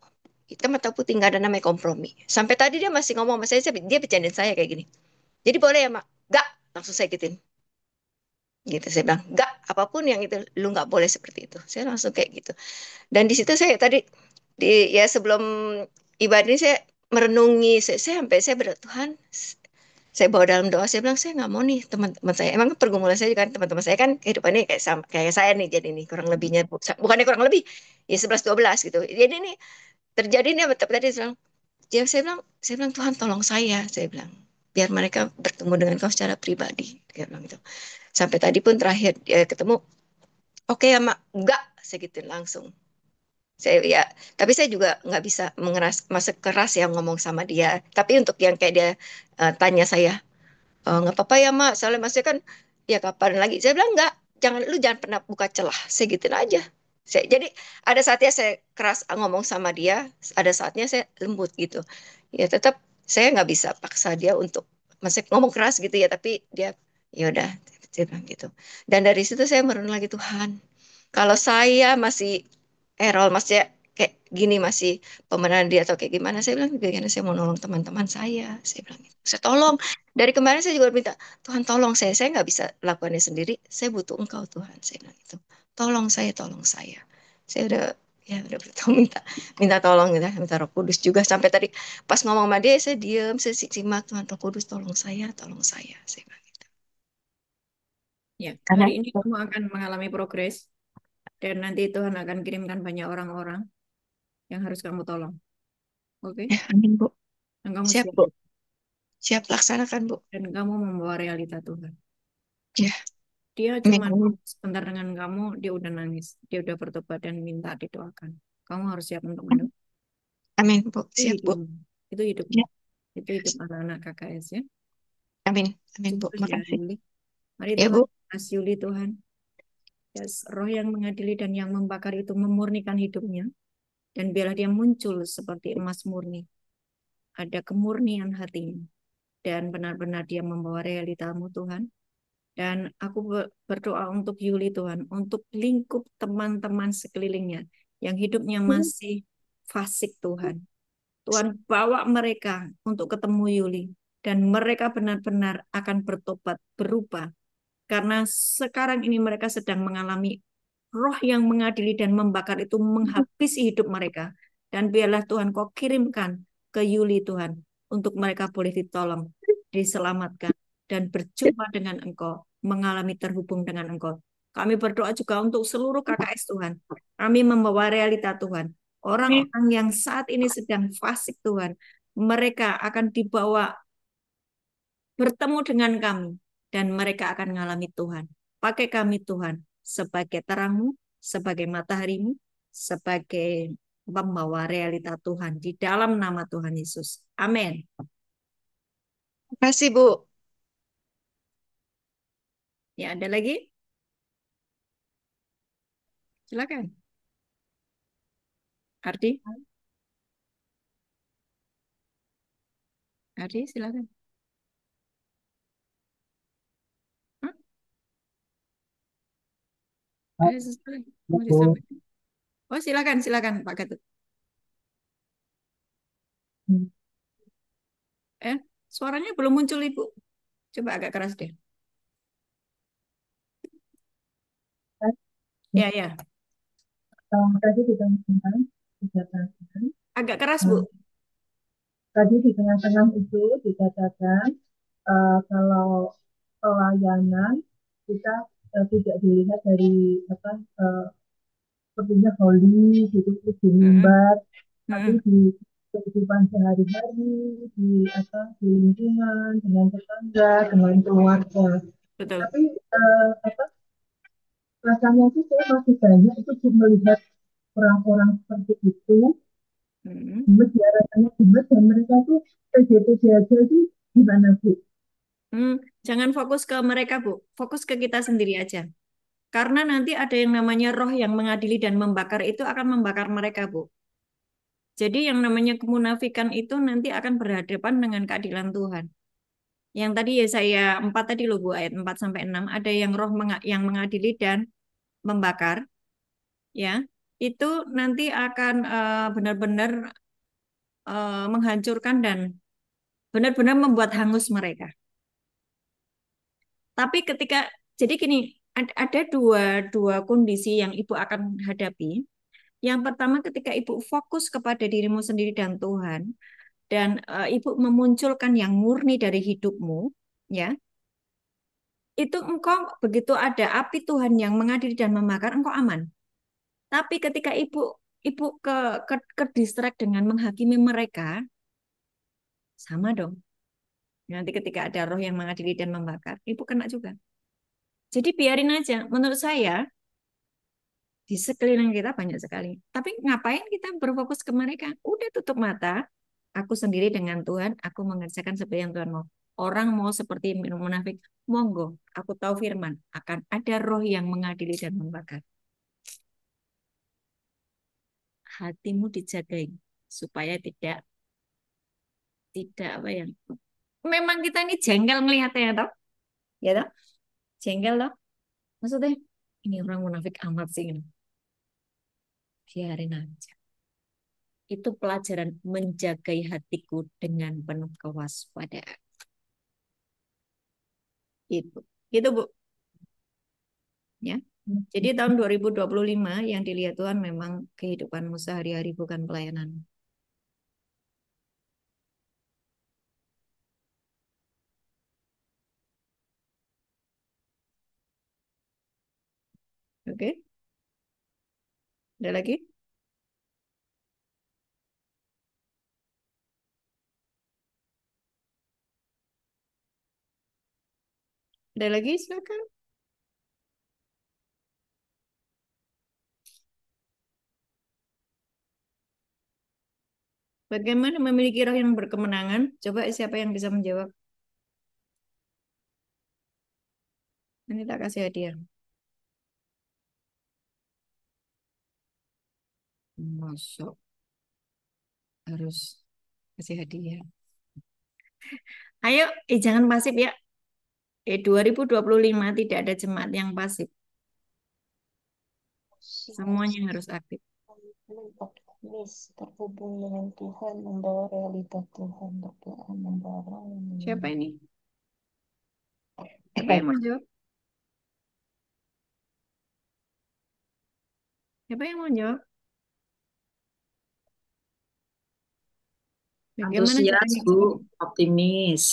hitam atau putih nggak ada namanya kompromi sampai tadi dia masih ngomong sama saya dia bercandain saya kayak gini jadi boleh ya mak nggak langsung saya gituin gitu saya bilang nggak apapun yang itu lu nggak boleh seperti itu saya langsung kayak gitu dan di situ saya tadi ya sebelum ibadah ini saya merenungi saya sampai saya berdoa Tuhan saya bawa dalam doa saya bilang saya nggak mau nih teman-teman saya emang pergumulan saya kan teman-teman saya kan kehidupannya kayak sama kayak saya nih jadi nih kurang lebihnya bukannya kurang lebih ya 11-12 gitu jadi ini terjadi nih tapi tadi saya bilang ya saya bilang Tuhan tolong saya bilang biar mereka bertemu dengan kau secara pribadi dia bilang gitu sampai tadi pun terakhir ketemu oke ya mak enggak saya gituin langsung saya ya tapi saya juga nggak bisa masa keras yang ngomong sama dia tapi untuk yang kayak dia tanya saya nggak apa-apa ya mak soalnya maksudnya kan ya kapan lagi saya bilang enggak jangan pernah buka celah saya gituin aja jadi ada saatnya saya keras ngomong sama dia ada saatnya saya lembut gitu ya tetap saya nggak bisa paksa dia untuk masih ngomong keras gitu ya tapi dia ya udah saya bilang gitu dan dari situ saya merenung lagi Tuhan kalau saya masih errol masih kayak gini masih pemeran dia atau kayak gimana saya bilang bagaimana saya mau nolong teman-teman saya bilang gitu. Saya tolong dari kemarin saya juga minta Tuhan tolong saya nggak bisa lakukannya sendiri saya butuh Engkau Tuhan saya bilang gitu tolong saya udah ya udah bertahun minta minta tolong gitu minta Roh Kudus juga sampai tadi pas ngomong sama dia saya diam saya simak Tuhan Roh Kudus tolong saya bilang gitu. Ya, Karena hari ini kamu akan mengalami progres dan nanti Tuhan akan kirimkan banyak orang-orang yang harus kamu tolong. Oke? ya amin Bu Dan kamu siap siap Bu siap laksanakan Bu dan kamu membawa realita Tuhan. ya Dia amin cuma amin sebentar dengan kamu, dia udah nangis, dia udah bertobat dan minta didoakan. Kamu harus siap untuk mendoa. amin Bu Itu siap Bu hidupmu. Itu hidupmu. ya Itu hidup anak-anak KKS ya. amin amin Bu Sukses ya makasih Yuli. Mari ya Tuhan, Bu kasih Yuli Tuhan. Yes, roh yang mengadili dan yang membakar itu memurnikan hidupnya. Dan biarlah dia muncul seperti emas murni. Ada kemurnian hatinya. Dan benar-benar dia membawa realitamu Tuhan. Dan aku berdoa untuk Yuli Tuhan. Untuk lingkup teman-teman sekelilingnya. Yang hidupnya masih fasik Tuhan. Tuhan bawa mereka untuk ketemu Yuli. Dan mereka benar-benar akan bertobat, berubah. Karena sekarang ini mereka sedang mengalami roh yang mengadili dan membakar itu menghabisi hidup mereka. Dan biarlah Tuhan kau kirimkan ke Yuli Tuhan. Untuk mereka boleh ditolong, diselamatkan, dan berjumpa dengan Engkau. Mengalami terhubung dengan Engkau. Kami berdoa juga untuk seluruh KKS Tuhan. Kami membawa realita Tuhan. Orang-orang yang saat ini sedang fasik Tuhan. Mereka akan dibawa bertemu dengan kami dan mereka akan mengalami Tuhan. Pakai kami Tuhan sebagai terangmu, sebagai mataharimu, sebagai pembawa realita Tuhan di dalam nama Tuhan Yesus. Amin. makasih Bu Ya, ada lagi? Silakan. Ardi? Ardi, silakan. Hah? Ada sesuatu mau disampaikan? Oh, silakan Pak Gatot. Suaranya belum muncul Ibu. Coba agak keras deh. Ya, ya. Tadi dikatakan, Agak keras, Bu. tadi di tengah-tengah itu dikatakan kalau pelayanan kita tidak dilihat dari apa sepertinya holy gitu terus di mimbar, tapi di kehidupan sehari-hari, di di lingkungan, dengan tetangga, dengan keluarga. Betul. Tapi rasanya sih saya masih banyak itu melihat orang-orang seperti itu, gemes ya, rasanya gemes, dan mereka tuh PJJ aja itu gimana Bu? Jangan fokus ke mereka, Bu. Fokus ke kita sendiri aja. Karena nanti ada yang namanya roh yang mengadili dan membakar itu akan membakar mereka, Bu. Jadi yang namanya kemunafikan itu nanti akan berhadapan dengan keadilan Tuhan. Yang tadi ya saya 4 tadi loh Bu, ayat 4 sampai 6 ada yang roh yang mengadili dan membakar, ya. Itu nanti akan benar-benar menghancurkan dan benar-benar membuat hangus mereka. Tapi jadi gini, ada dua kondisi yang Ibu akan hadapi. Yang pertama ketika Ibu fokus kepada dirimu sendiri dan Tuhan, dan Ibu memunculkan yang murni dari hidupmu, ya, itu engkau begitu ada api Tuhan yang mengadili dan membakar, engkau aman. Tapi ketika Ibu ke distract dengan menghakimi mereka, sama dong. Nanti ketika ada roh yang mengadili dan membakar, Ibu kena juga. Jadi biarin aja. Menurut saya, di sekeliling kita banyak sekali. Tapi ngapain kita berfokus ke mereka? Udah tutup mata. Aku sendiri dengan Tuhan, aku mengerjakan seperti yang Tuhan mau. Orang mau seperti munafik, monggo. Aku tahu firman, akan ada roh yang mengadili dan membakar. Hatimu dijagai supaya tidak apa ya. Memang kita ini jengkel melihatnya, toh? Ya toh? Jengkel toh? Maksudnya ini orang munafik amat sih. Biarin aja. Itu pelajaran menjagai hatiku dengan penuh kewaspadaan. Itu. Gitu, Bu. Ya. Jadi tahun 2025 yang dilihat Tuhan memang kehidupanmu sehari-hari bukan pelayanan. Oke? Ada lagi? Ada lagi? Silakan. Bagaimana memiliki roh yang berkemenangan? Coba siapa yang bisa menjawab? Ini tak kasih hadiah. Masuk. Harus kasih hadiah. Ayo, jangan pasif ya. 2025 tidak ada jemaat yang pasif. Semuanya harus aktif. Optimis, terhubung dengan Tuhan, membawa realita Tuhan, berdoa, membawa Siapa ini? Siapa yang mau jawab? Siapa yang mau jawab? Bagaimana Antusias, caranya? Bu, optimis,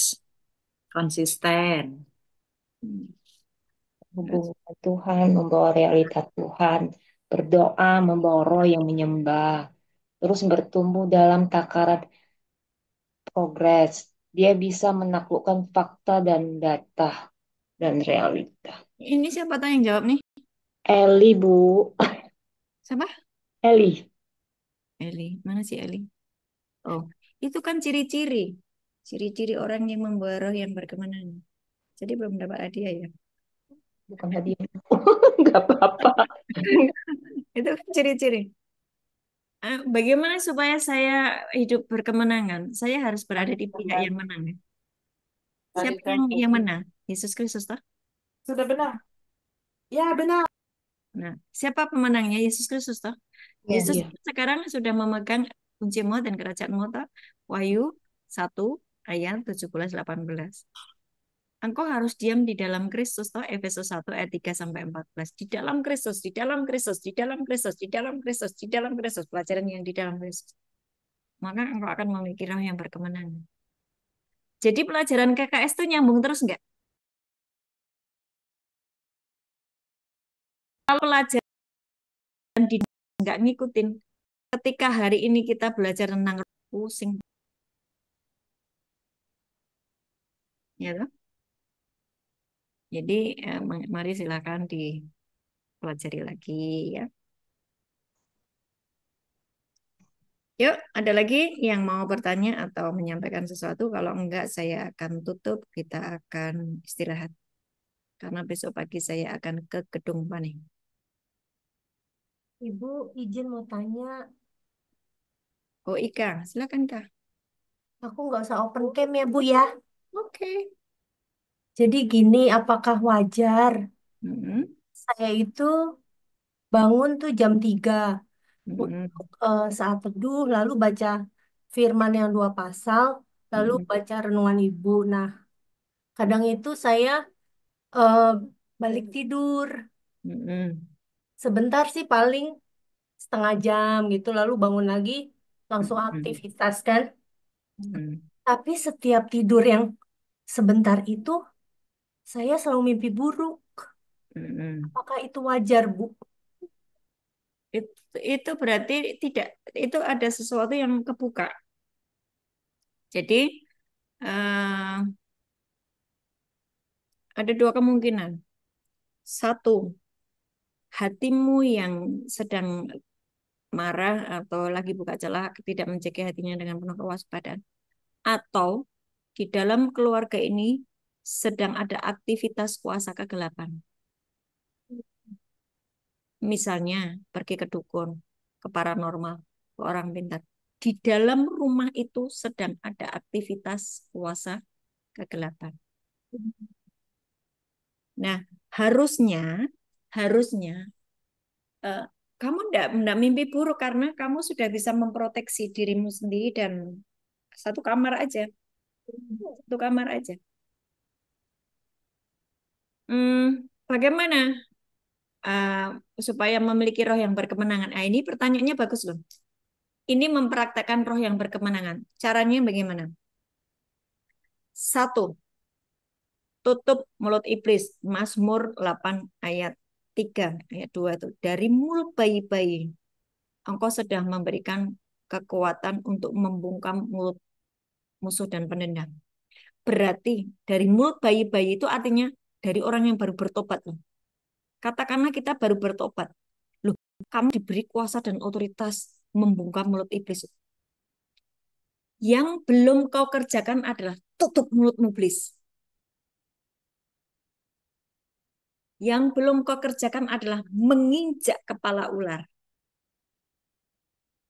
konsisten. hubungan dengan Tuhan, membawa realita Tuhan, berdoa, membawa roh yang menyembah, terus bertumbuh dalam takaran progres. Dia bisa menaklukkan fakta dan data dan realita. Ini siapa tahu yang jawab nih? Eli, Bu. Siapa? Eli. Eli. Mana sih Eli? Oh, itu kan ciri-ciri. Ciri-ciri orang yang membawa roh yang berkemenangan. Jadi belum dapat hadiah ya? Bukan hadiah. Nggak apa-apa. Itu kan ciri-ciri. Bagaimana supaya saya hidup berkemenangan? Saya harus berada di pihak yang menang. Ya? Siapa yang menang? Yesus Kristus, toh? Sudah benar. Ya, benar. Nah, siapa pemenangnya? Yesus Kristus, toh? Ya, Yesus ya. sekarang sudah memegang kunci maut dan kerajaan maut, toh? Wahyu 1 ayat 17-18. Engkau harus diam di dalam Kristus, toh? Efesus 1 ayat 3 sampai 14. Di dalam Kristus, di dalam Kristus, di dalam Kristus, di dalam Kristus, di dalam Kristus, pelajaran yang di dalam Kristus. Maka engkau akan memiliki roh yang berkemenangan. Jadi pelajaran KKS itu nyambung terus enggak? Kalau pelajaran di enggak ngikutin, ketika hari ini kita belajar tentang Pusing. Ya toh? Jadi mari silakan dipelajari lagi ya. Yuk, ada lagi yang mau bertanya atau menyampaikan sesuatu? Kalau enggak, saya akan tutup. Kita akan istirahat. Karena besok pagi saya akan ke gedung panen. Ibu izin mau tanya, Oh, Ika, silakan Kak. aku nggak usah open cam ya Bu ya. Oke. Jadi gini, apakah wajar Mm-mm. saya itu bangun tuh jam 3 Mm-mm. untuk saat teduh, lalu baca firman yang 2 pasal, lalu Mm-mm. baca renungan Ibu. Nah, kadang itu saya eh, balik tidur. Mm-mm. Sebentar sih paling setengah jam gitu, lalu bangun lagi langsung Mm-mm. aktivitas kan. Mm-mm. Tapi setiap tidur yang sebentar itu saya selalu mimpi buruk. Mm-mm. Apakah itu wajar, Bu? Itu berarti tidak, itu ada sesuatu yang kebuka. Jadi ada dua kemungkinan. Satu, hatimu yang sedang marah atau lagi buka celah tidak menjaga hatinya dengan penuh kewaspadaan. Atau di dalam keluarga ini sedang ada aktivitas kuasa kegelapan. Misalnya pergi ke dukun, ke paranormal, ke orang pintar. Di dalam rumah itu sedang ada aktivitas kuasa kegelapan. Nah, harusnya eh, kamu enggak mimpi buruk karena kamu sudah bisa memproteksi dirimu sendiri dan satu kamar aja. Satu kamar aja. Bagaimana supaya memiliki roh yang berkemenangan? Nah, ini pertanyaannya bagus loh. Ini mempraktekkan roh yang berkemenangan. Caranya bagaimana? Satu, tutup mulut iblis. Mazmur 8 ayat 3, ayat 2 itu. Dari mulut bayi-bayi, engkau sedang memberikan kekuatan untuk membungkam mulut musuh dan penendang. Berarti dari mulut bayi-bayi itu artinya dari orang yang baru bertobat loh. Katakanlah kita baru bertobat. Loh, kamu diberi kuasa dan otoritas membungkam mulut iblis. Yang belum kau kerjakan adalah tutup mulutmu iblis. Yang belum kau kerjakan adalah menginjak kepala ular.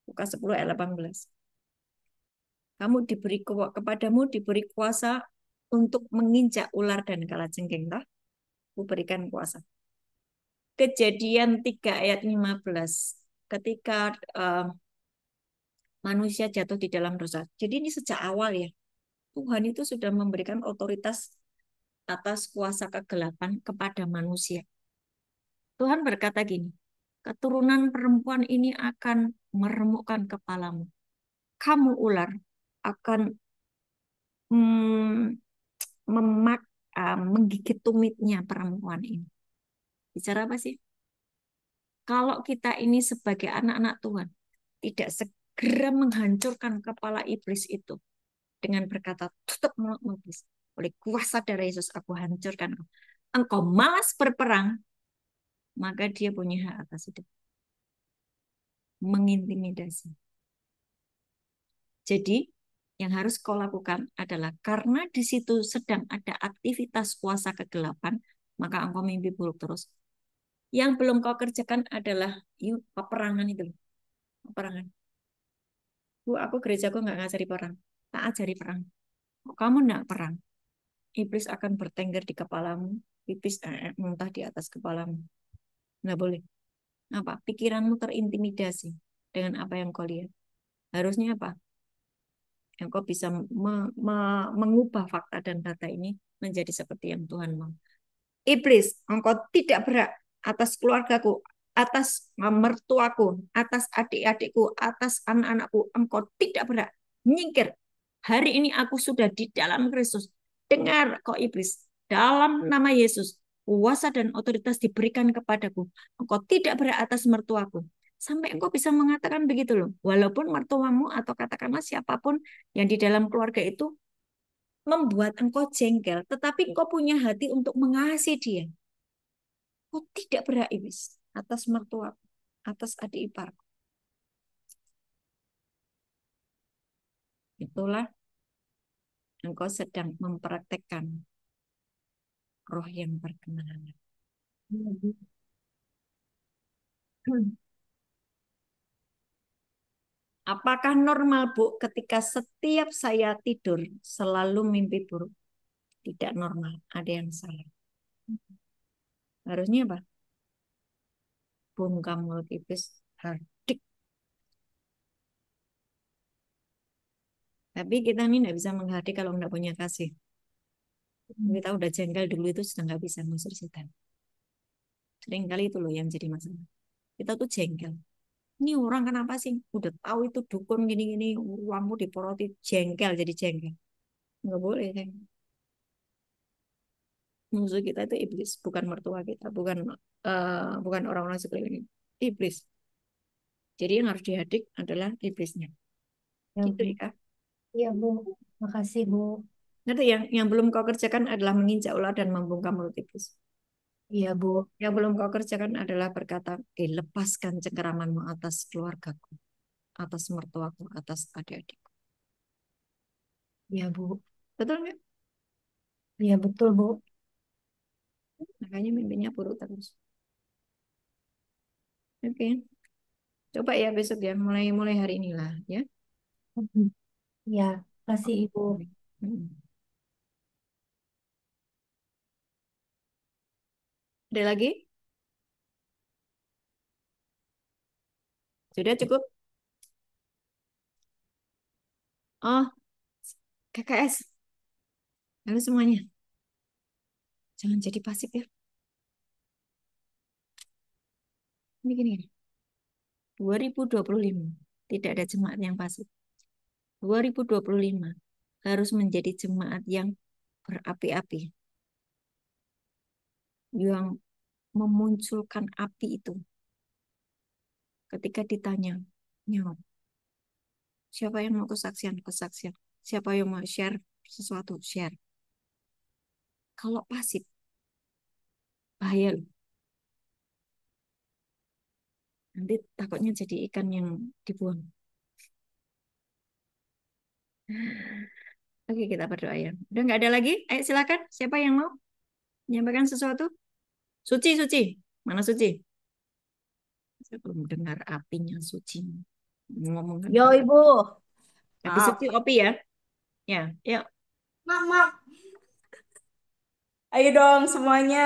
Lukas 10 ayat 18. Kamu kepadamu diberi kuasa untuk menginjak ular dan kalajengking. Aku berikan kuasa. Kejadian 3 ayat 15. Ketika manusia jatuh di dalam dosa. Jadi ini sejak awal ya. Tuhan itu sudah memberikan otoritas atas kuasa kegelapan kepada manusia. Tuhan berkata gini, keturunan perempuan ini akan meremukkan kepalamu. Kamu ular akan menggigit tumitnya perempuan ini. Bicara apa sih? Kalau kita ini sebagai anak-anak Tuhan, tidak segera menghancurkan kepala iblis itu dengan berkata, tutup mulutmu iblis. Oleh kuasa darah Yesus aku hancurkan. Engkau malas berperang, maka dia punya hak atas hidup. Mengintimidasi. Jadi, yang harus kau lakukan adalah karena di situ sedang ada aktivitas kuasa kegelapan, maka engkau mimpi buruk terus. Yang belum kau kerjakan adalah peperangan itu. Peperangan. Bu, aku gerejaku nggak ngajari perang. Tak ajari perang. Kamu nggak perang. Iblis akan bertengger di kepalamu. Iblis muntah di atas kepalamu. Nggak boleh. Apa? Pikiranmu terintimidasi dengan apa yang kau lihat. Harusnya apa? Engkau bisa mengubah fakta dan data ini menjadi seperti yang Tuhan mau. Iblis, engkau tidak berhak atas keluargaku, atas mertuaku, atas adik-adikku, atas anak-anakku. Engkau tidak berhak. Menyingkir. Hari ini aku sudah di dalam Kristus. Dengar kau iblis. Dalam nama Yesus, kuasa dan otoritas diberikan kepadaku. Engkau tidak berhak atas mertuaku. Sampai engkau bisa mengatakan begitu loh. Walaupun mertuamu atau katakanlah siapapun yang di dalam keluarga itu membuat engkau jengkel, tetapi engkau punya hati untuk mengasihi dia. Kau tidak berhak iblis atas mertua, atas adik ipar. Itulah engkau sedang mempraktekkan roh yang berkenalan. Apakah normal, Bu, ketika setiap saya tidur selalu mimpi buruk? Tidak normal, ada yang salah. Harusnya apa? Bungkam mulut iblis, hardik. Tapi kita ini tidak bisa menghardik kalau tidak punya kasih. Kita udah jengkel dulu itu sudah nggak bisa ngusir setan. Seringkali itu loh yang jadi masalah. Kita tuh jengkel. Ini orang kenapa sih? Udah tahu itu dukun gini-gini, uangmu diporoti, jengkel jadi jengkel. Nggak boleh kan? Musuh kita itu iblis, bukan mertua kita, bukan orang-orang sekeliling. Iblis. Jadi yang harus dihadik adalah iblisnya. Ya, Gitu Bu. ya. Iya, Bu. Makasih, Bu. Nanti yang belum kau kerjakan adalah menginjak ular dan membungkam mulut iblis. Iya, Bu. Yang belum kau kerjakan adalah berkata, lepaskan cengkeramanmu atas keluargaku, atas mertuaku, atas adik-adikku. Iya, Bu. Betul nggak? Iya, betul, Bu. Makanya mimpinya buruk terus. Oke. Coba ya besok ya, mulai hari inilah ya. Iya, kasih Ibu. Hmm. Ada lagi? Sudah cukup? Oh, KKS. Halo semuanya. Jangan jadi pasif ya. Ini gini. 2025. Tidak ada jemaat yang pasif. 2025 harus menjadi jemaat yang berapi-api. Yang memunculkan api itu. Ketika ditanya, nyawa, siapa yang mau kesaksian? Kesaksian. Siapa yang mau share sesuatu? Share. Kalau pasif, bahaya loh. Nanti takutnya jadi ikan yang dibuang. Oke, kita berdoa ya. Udah nggak ada lagi? Ayo silakan. Siapa yang mau menyampaikan sesuatu? Suci, Suci. Mana Suci? Saya belum dengar apinya Suci. Ngomongkan. Yo Ibu, Tapi maaf. Suci Opi ya. Ya, yuk. Maaf. Ayo dong semuanya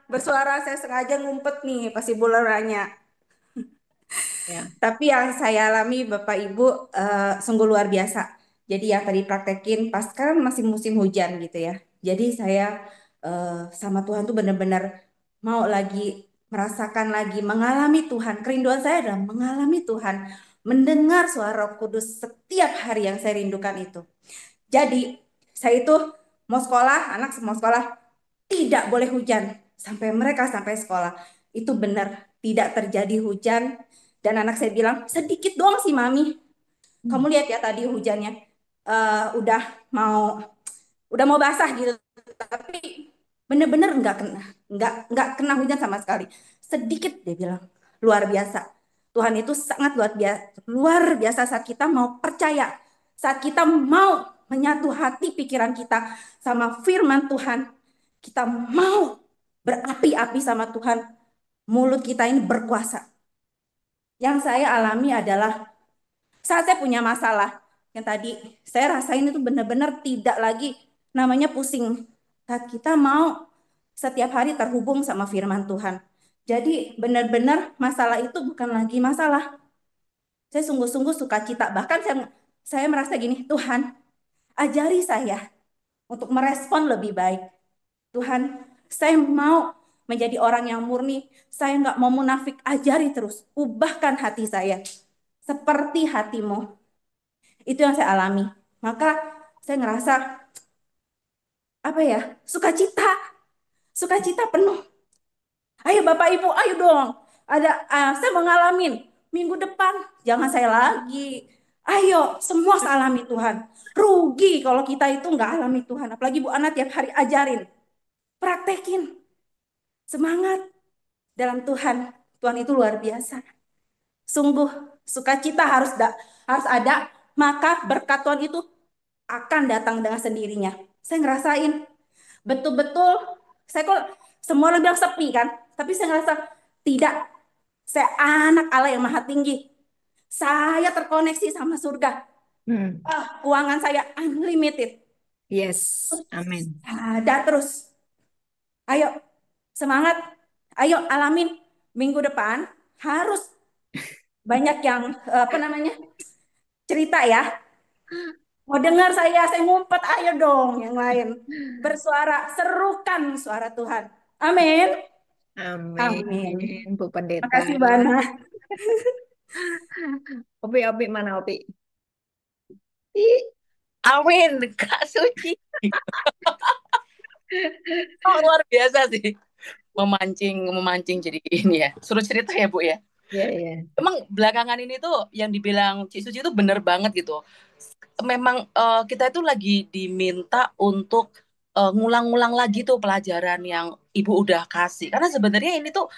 bersuara. Saya sengaja ngumpet nih pas Ibu nanya. Ya. Tapi yang saya alami Bapak Ibu sungguh luar biasa. Jadi yang tadi praktekin pas kan masih musim hujan gitu ya. Jadi saya sama Tuhan tuh benar-benar mau lagi merasakan lagi mengalami Tuhan. Kerinduan saya adalah mengalami Tuhan, mendengar suara Roh Kudus setiap hari yang saya rindukan itu. Jadi saya itu mau sekolah, anak mau sekolah, tidak boleh hujan sampai mereka sampai sekolah. Itu benar, tidak terjadi hujan. Dan anak saya bilang, sedikit doang sih Mami. Kamu lihat ya tadi hujannya udah mau basah gitu. Tapi bener-bener nggak kena hujan sama sekali. Sedikit dia bilang, luar biasa. Tuhan itu sangat luar biasa saat kita mau percaya, saat kita mau menyatu hati pikiran kita sama firman Tuhan, kita mau berapi-api sama Tuhan, mulut kita ini berkuasa. Yang saya alami adalah saat saya punya masalah, yang tadi saya rasain itu benar-benar tidak lagi namanya pusing. Saat kita mau setiap hari terhubung sama firman Tuhan. Jadi benar-benar masalah itu bukan lagi masalah. Saya sungguh-sungguh sukacita. Bahkan saya merasa gini, Tuhan, ajari saya untuk merespon lebih baik. Tuhan, saya mau menjadi orang yang murni. Saya nggak mau munafik. Ajari terus. Ubahkan hati saya seperti hatimu. Itu yang saya alami. Maka saya ngerasa apa ya, sukacita. Sukacita penuh. Ayo Bapak Ibu, ayo dong. Saya mau ngalamin minggu depan jangan saya lagi. Ayo, semua alami Tuhan. Rugi kalau kita itu nggak alami Tuhan. Apalagi Bu Ana tiap hari ajarin, praktekin. Semangat dalam Tuhan. Tuhan itu luar biasa. Sungguh sukacita harus ada, maka berkat Tuhan itu akan datang dengan sendirinya. Saya ngerasain betul-betul, saya kok semua orang bilang sepi kan, tapi saya ngerasa tidak. Saya anak Allah yang maha tinggi. Saya terkoneksi sama surga. Keuangan saya unlimited. Yes, amin. Ada terus. Ayo, semangat. Ayo alamin. Minggu depan harus banyak yang cerita ya. Mau dengar saya ngumpet, ayo dong yang lain. Bersuara, serukan suara Tuhan. Amin. Amin, Bu Pendeta. Makasih Bana. Opi mana Opi? Amin, Kak Suci. Oh, luar biasa sih. Memancing jadi ini ya. Suruh cerita ya, Bu ya. Iya. Emang belakangan ini tuh yang dibilang Cik Suci itu bener banget gitu. Memang kita itu lagi diminta untuk ngulang-ngulang lagi tuh pelajaran yang Ibu udah kasih. Karena sebenarnya ini tuh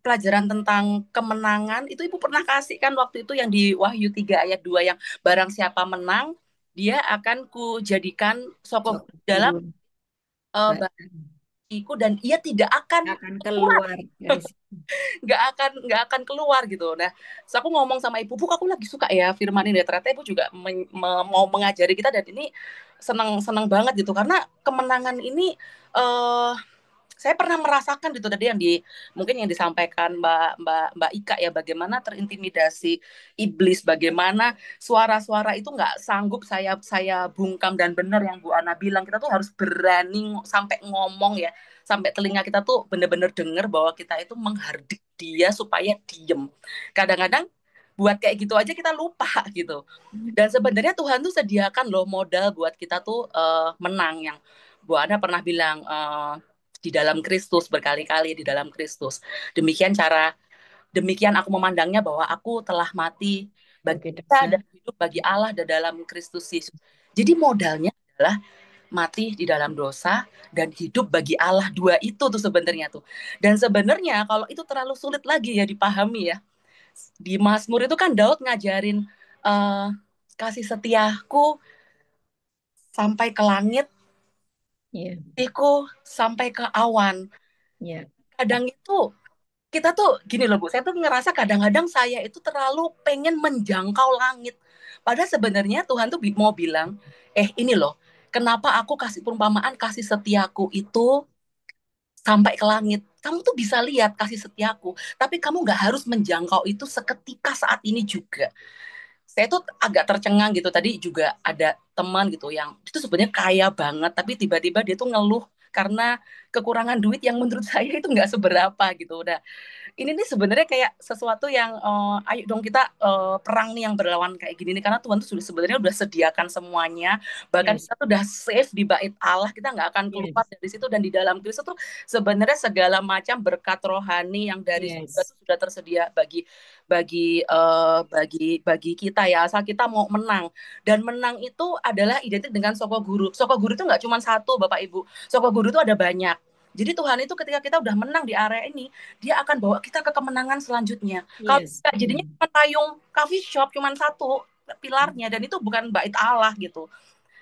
pelajaran tentang kemenangan itu Ibu pernah kasih kan waktu itu yang di Wahyu 3 ayat 2 yang barang siapa menang dia akan kujadikan soko dalam bagiku dan ia tidak akan keluar dari situ. nggak akan keluar gitu. Nah, so aku ngomong sama Ibu, Bu, aku lagi suka ya firman ini. Ternyata Ibu juga mau mengajari kita dan ini senang banget gitu karena kemenangan ini saya pernah merasakan gitu tadi mungkin yang disampaikan Mbak Ika ya, bagaimana terintimidasi iblis, bagaimana suara-suara itu nggak sanggup saya bungkam, dan benar yang Bu Ana bilang, kita tuh harus berani sampai ngomong ya, sampai telinga kita tuh benar-benar dengar bahwa kita itu menghardik dia supaya diem. Kadang-kadang buat kayak gitu aja kita lupa gitu. Dan sebenarnya Tuhan tuh sediakan loh modal buat kita tuh menang, yang Bu Ana pernah bilang di dalam Kristus, berkali-kali di dalam Kristus. Demikian aku memandangnya bahwa aku telah mati bagi kita dan hidup bagi Allah dan dalam Kristus Yesus. Jadi modalnya adalah mati di dalam dosa dan hidup bagi Allah. Dua itu tuh sebenarnya tuh. Dan sebenarnya kalau itu terlalu sulit lagi ya dipahami ya. Di Mazmur itu kan Daud ngajarin kasih setiaku sampai ke langit, sampai ke awan. Kadang itu kita tuh gini loh Bu, saya tuh ngerasa kadang-kadang saya itu terlalu pengen menjangkau langit. Padahal sebenarnya Tuhan tuh mau bilang, ini loh, kenapa aku kasih perumpamaan kasih setiaku itu sampai ke langit. Kamu tuh bisa lihat kasih setiaku, tapi kamu nggak harus menjangkau itu seketika saat ini juga. Saya tuh agak tercengang gitu, tadi juga ada teman gitu yang itu sebenarnya kaya banget, tapi tiba-tiba dia tuh ngeluh karena kekurangan duit yang menurut saya itu nggak seberapa gitu. Udah, ini nih sebenarnya kayak sesuatu yang ayo dong kita perang nih yang berlawan kayak gini nih, karena Tuhan tuh sebenarnya udah sediakan semuanya, bahkan kita tuh udah safe di bait Allah, kita nggak akan keluar dari situ, dan di dalam Kristus tuh sebenarnya segala macam berkat rohani yang dari surga tuh sudah tersedia bagi kita ya, asal kita mau menang. Dan menang itu adalah identik dengan soko guru. Soko guru itu nggak cuma satu Bapak Ibu, soko guru itu ada banyak. Jadi Tuhan itu ketika kita udah menang di area ini, dia akan bawa kita ke kemenangan selanjutnya. Kalau tidak, jadinya cuma payung coffee shop, cuma satu pilarnya, dan itu bukan bait Allah gitu.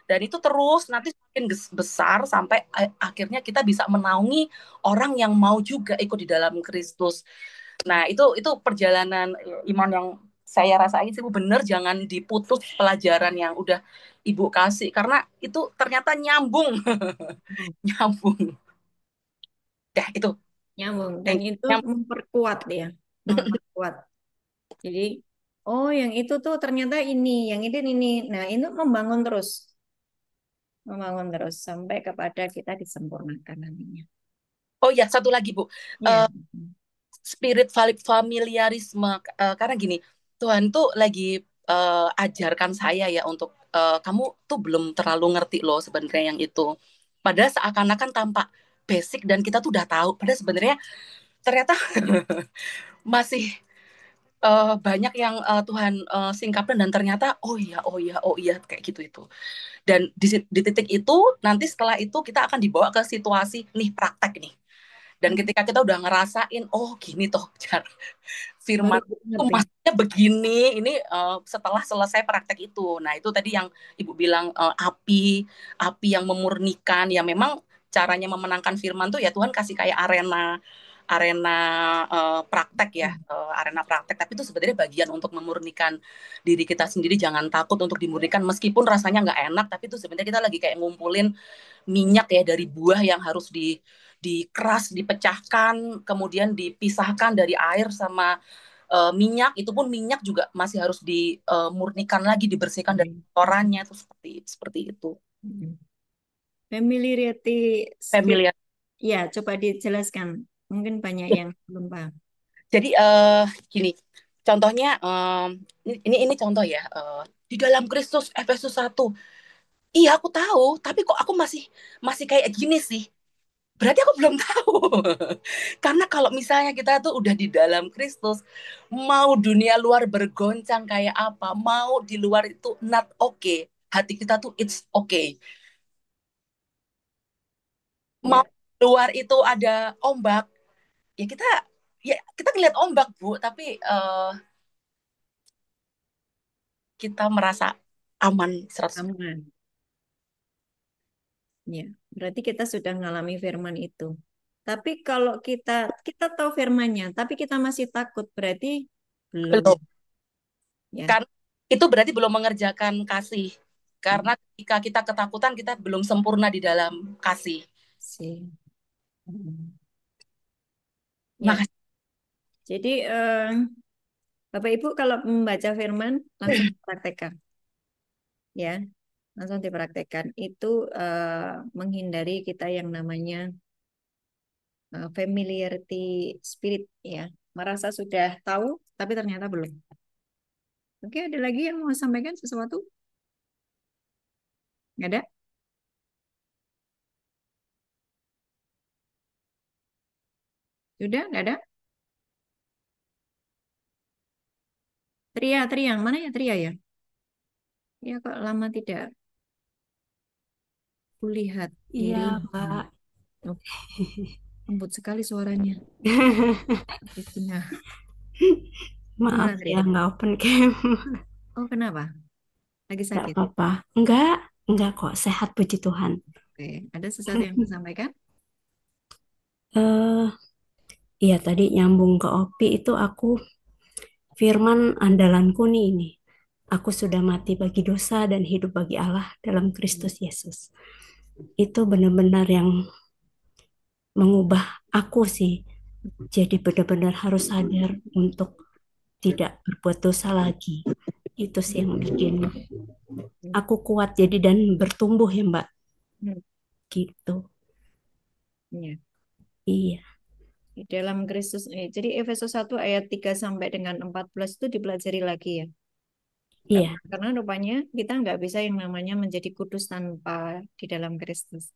Dan itu terus nanti semakin besar sampai akhirnya kita bisa menaungi orang yang mau juga ikut di dalam Kristus. Nah, itu perjalanan iman yang saya rasain sih Bu, bener, jangan diputus pelajaran yang udah Ibu kasih, karena itu ternyata nyambung. Nyambung. Ya, itu. Nyambung. Dan itu memperkuat ya. Memperkuat. Jadi, yang itu tuh ternyata ini, yang ini. Nah, itu membangun terus sampai kepada kita disempurnakan nantinya. Oh ya, satu lagi Bu. Spirit familiarisme, karena gini, Tuhan tuh lagi ajarkan saya ya untuk kamu tuh belum terlalu ngerti loh sebenarnya yang itu. Padahal seakan-akan tampak basic dan kita tuh udah tahu. Padahal sebenarnya ternyata masih banyak yang Tuhan singkapkan dan ternyata oh iya kayak gitu itu. Dan di titik itu nanti setelah itu kita akan dibawa ke situasi nih praktek nih. Dan ketika kita udah ngerasain oh gini toh cara firman itu maksudnya begini ini setelah selesai praktek itu. Nah, itu tadi yang Ibu bilang api yang memurnikan ya memang caranya memenangkan firman tuh ya Tuhan kasih kayak arena praktek ya, arena praktek. Tapi itu sebenarnya bagian untuk memurnikan diri kita sendiri. Jangan takut untuk dimurnikan meskipun rasanya nggak enak. Tapi itu sebenarnya kita lagi kayak ngumpulin minyak ya dari buah yang harus dikeras, dipecahkan, kemudian dipisahkan dari air sama minyak. Itu pun minyak juga masih harus dimurnikan lagi, dibersihkan dari kotorannya. Itu seperti itu. Familiarity Familiar. Ya, coba dijelaskan. Mungkin banyak yang belum paham. Jadi gini, contohnya ini contoh ya, di dalam Kristus Efesus 1. Iya aku tahu, tapi kok aku masih kayak gini sih. Berarti aku belum tahu. Karena kalau misalnya kita tuh udah di dalam Kristus, mau dunia luar bergoncang kayak apa, mau di luar itu not okay, hati kita tuh it's okay. Mau di luar itu ada ombak, ya kita ngeliat ombak Bu, tapi kita merasa aman 100%. Aman. Ya, berarti kita sudah mengalami firman itu. Tapi kalau kita tahu firmannya, tapi kita masih takut, berarti belum. Ya. Karena itu berarti belum mengerjakan kasih. Karena ketika kita ketakutan, kita belum sempurna di dalam kasih. Ya. Jadi Bapak Ibu kalau membaca firman langsung dipraktekkan. Ya, langsung dipraktekkan. Itu menghindari kita yang namanya familiarity spirit ya. Merasa sudah tahu tapi ternyata belum. Oke, ada lagi yang mau sampaikan sesuatu? Nggak ada? Sudah, nggak ada? Tria, mana ya Tria ya? Ya kok lama tidak kulihat. Iya, Mbak. Lembut sekali suaranya. Maaf ya, nggak open cam. Oh, kenapa? Lagi Nggak sakit? apa-apa. Enggak kok. Sehat, puji Tuhan. Oke, ada sesuatu yang mau sampaikan? Iya, tadi nyambung ke Opi itu aku firman andalanku nih ini. Aku sudah mati bagi dosa dan hidup bagi Allah dalam Kristus Yesus. Itu benar-benar yang mengubah aku sih. Jadi benar-benar harus sadar untuk tidak berbuat dosa lagi. Itu sih yang bikin aku kuat jadi dan bertumbuh ya Mbak. Gitu. Iya. Di dalam Kristus, jadi Efesus 1 ayat 3 sampai dengan 14 itu dipelajari lagi ya. Iya. Karena rupanya kita nggak bisa yang namanya menjadi kudus tanpa di dalam Kristus.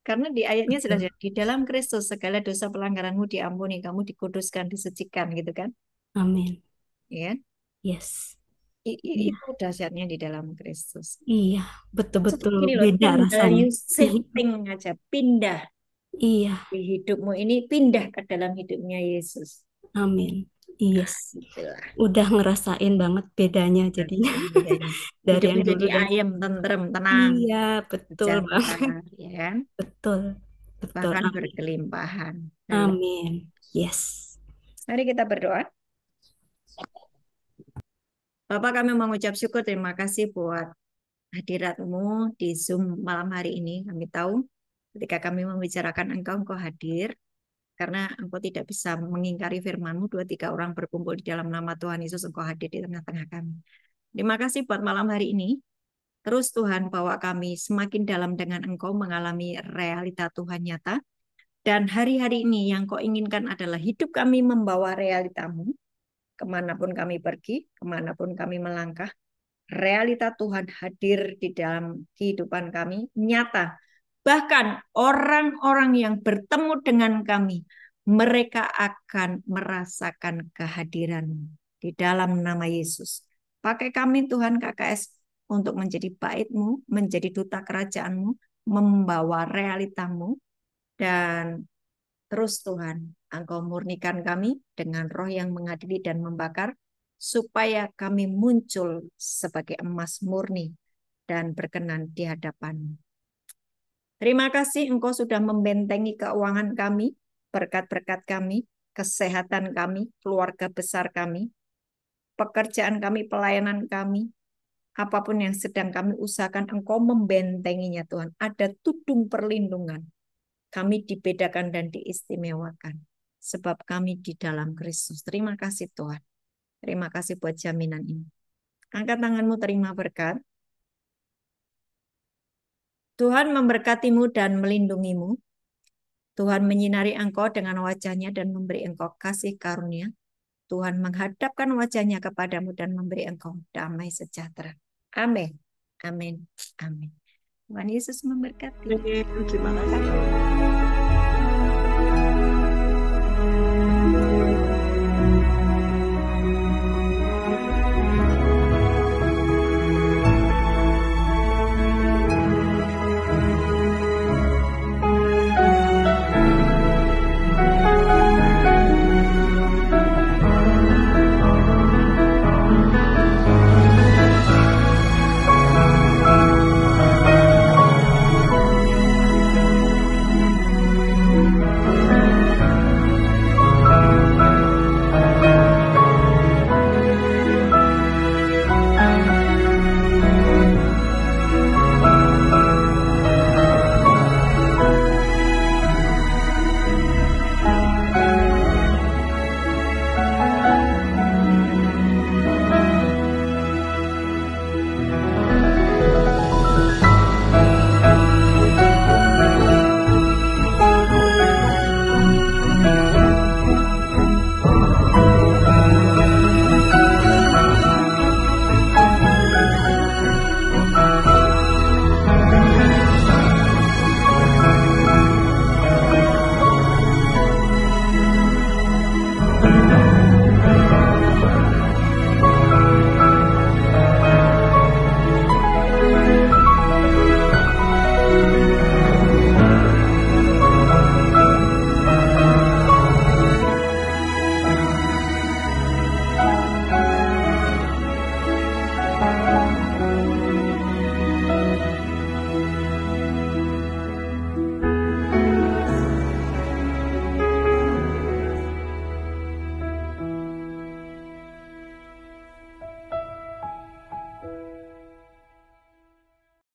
Karena di ayatnya sudah di dalam Kristus segala dosa pelanggaranmu diampuni, kamu dikuduskan, disucikan gitu kan? Amin. Iya. Yes. Itu dahsyatnya di dalam Kristus. Iya, betul-betul beda rasanya. Shifting aja, pindah. Iya. Di hidupmu ini pindah ke dalam hidupnya Yesus. Amin. Yes. Udah ngerasain banget bedanya jadinya. Dari yang dulu jadi ayam, tentrem, tenang. Iya, betul banget. Ya kan? Betul. Bahkan berkelimpahan. Amin. Yes. Mari kita berdoa. Bapak, kami mengucap syukur, terima kasih buat hadiratmu di Zoom malam hari ini. Kami tahu ketika kami membicarakan Engkau hadir, karena Engkau tidak bisa mengingkari firman-Mu, 2-3 orang berkumpul di dalam nama Tuhan Yesus, Engkau hadir di tengah-tengah kami. Terima kasih buat malam hari ini. Terus Tuhan bawa kami semakin dalam dengan Engkau mengalami realita Tuhan nyata. Dan hari-hari ini yang Kau inginkan adalah hidup kami membawa realita-Mu. Kemanapun kami pergi, kemanapun kami melangkah, realita Tuhan hadir di dalam kehidupan kami, nyata. Bahkan orang-orang yang bertemu dengan kami, mereka akan merasakan kehadiran-Mu. Di dalam nama Yesus. Pakai kami Tuhan KKS untuk menjadi bait-Mu, menjadi duta kerajaan-Mu, membawa realitamu, dan terus Tuhan, Engkau murnikan kami dengan roh yang mengadili dan membakar, supaya kami muncul sebagai emas murni dan berkenan di hadapan-Mu. Terima kasih Engkau sudah membentengi keuangan kami, berkat-berkat kami, kesehatan kami, keluarga besar kami, pekerjaan kami, pelayanan kami, apapun yang sedang kami usahakan, Engkau membentenginya Tuhan. Ada tudung perlindungan. Kami dibedakan dan diistimewakan. Sebab kami di dalam Kristus. Terima kasih Tuhan. Terima kasih buat jaminan ini. Angkat tanganmu, terima berkat. Tuhan memberkatimu dan melindungimu. Tuhan menyinari engkau dengan wajahnya dan memberi engkau kasih karunia. Tuhan menghadapkan wajahnya kepadamu dan memberi engkau damai sejahtera. Amin. Amin. Amin. Tuhan Yesus memberkati. Terima kasih.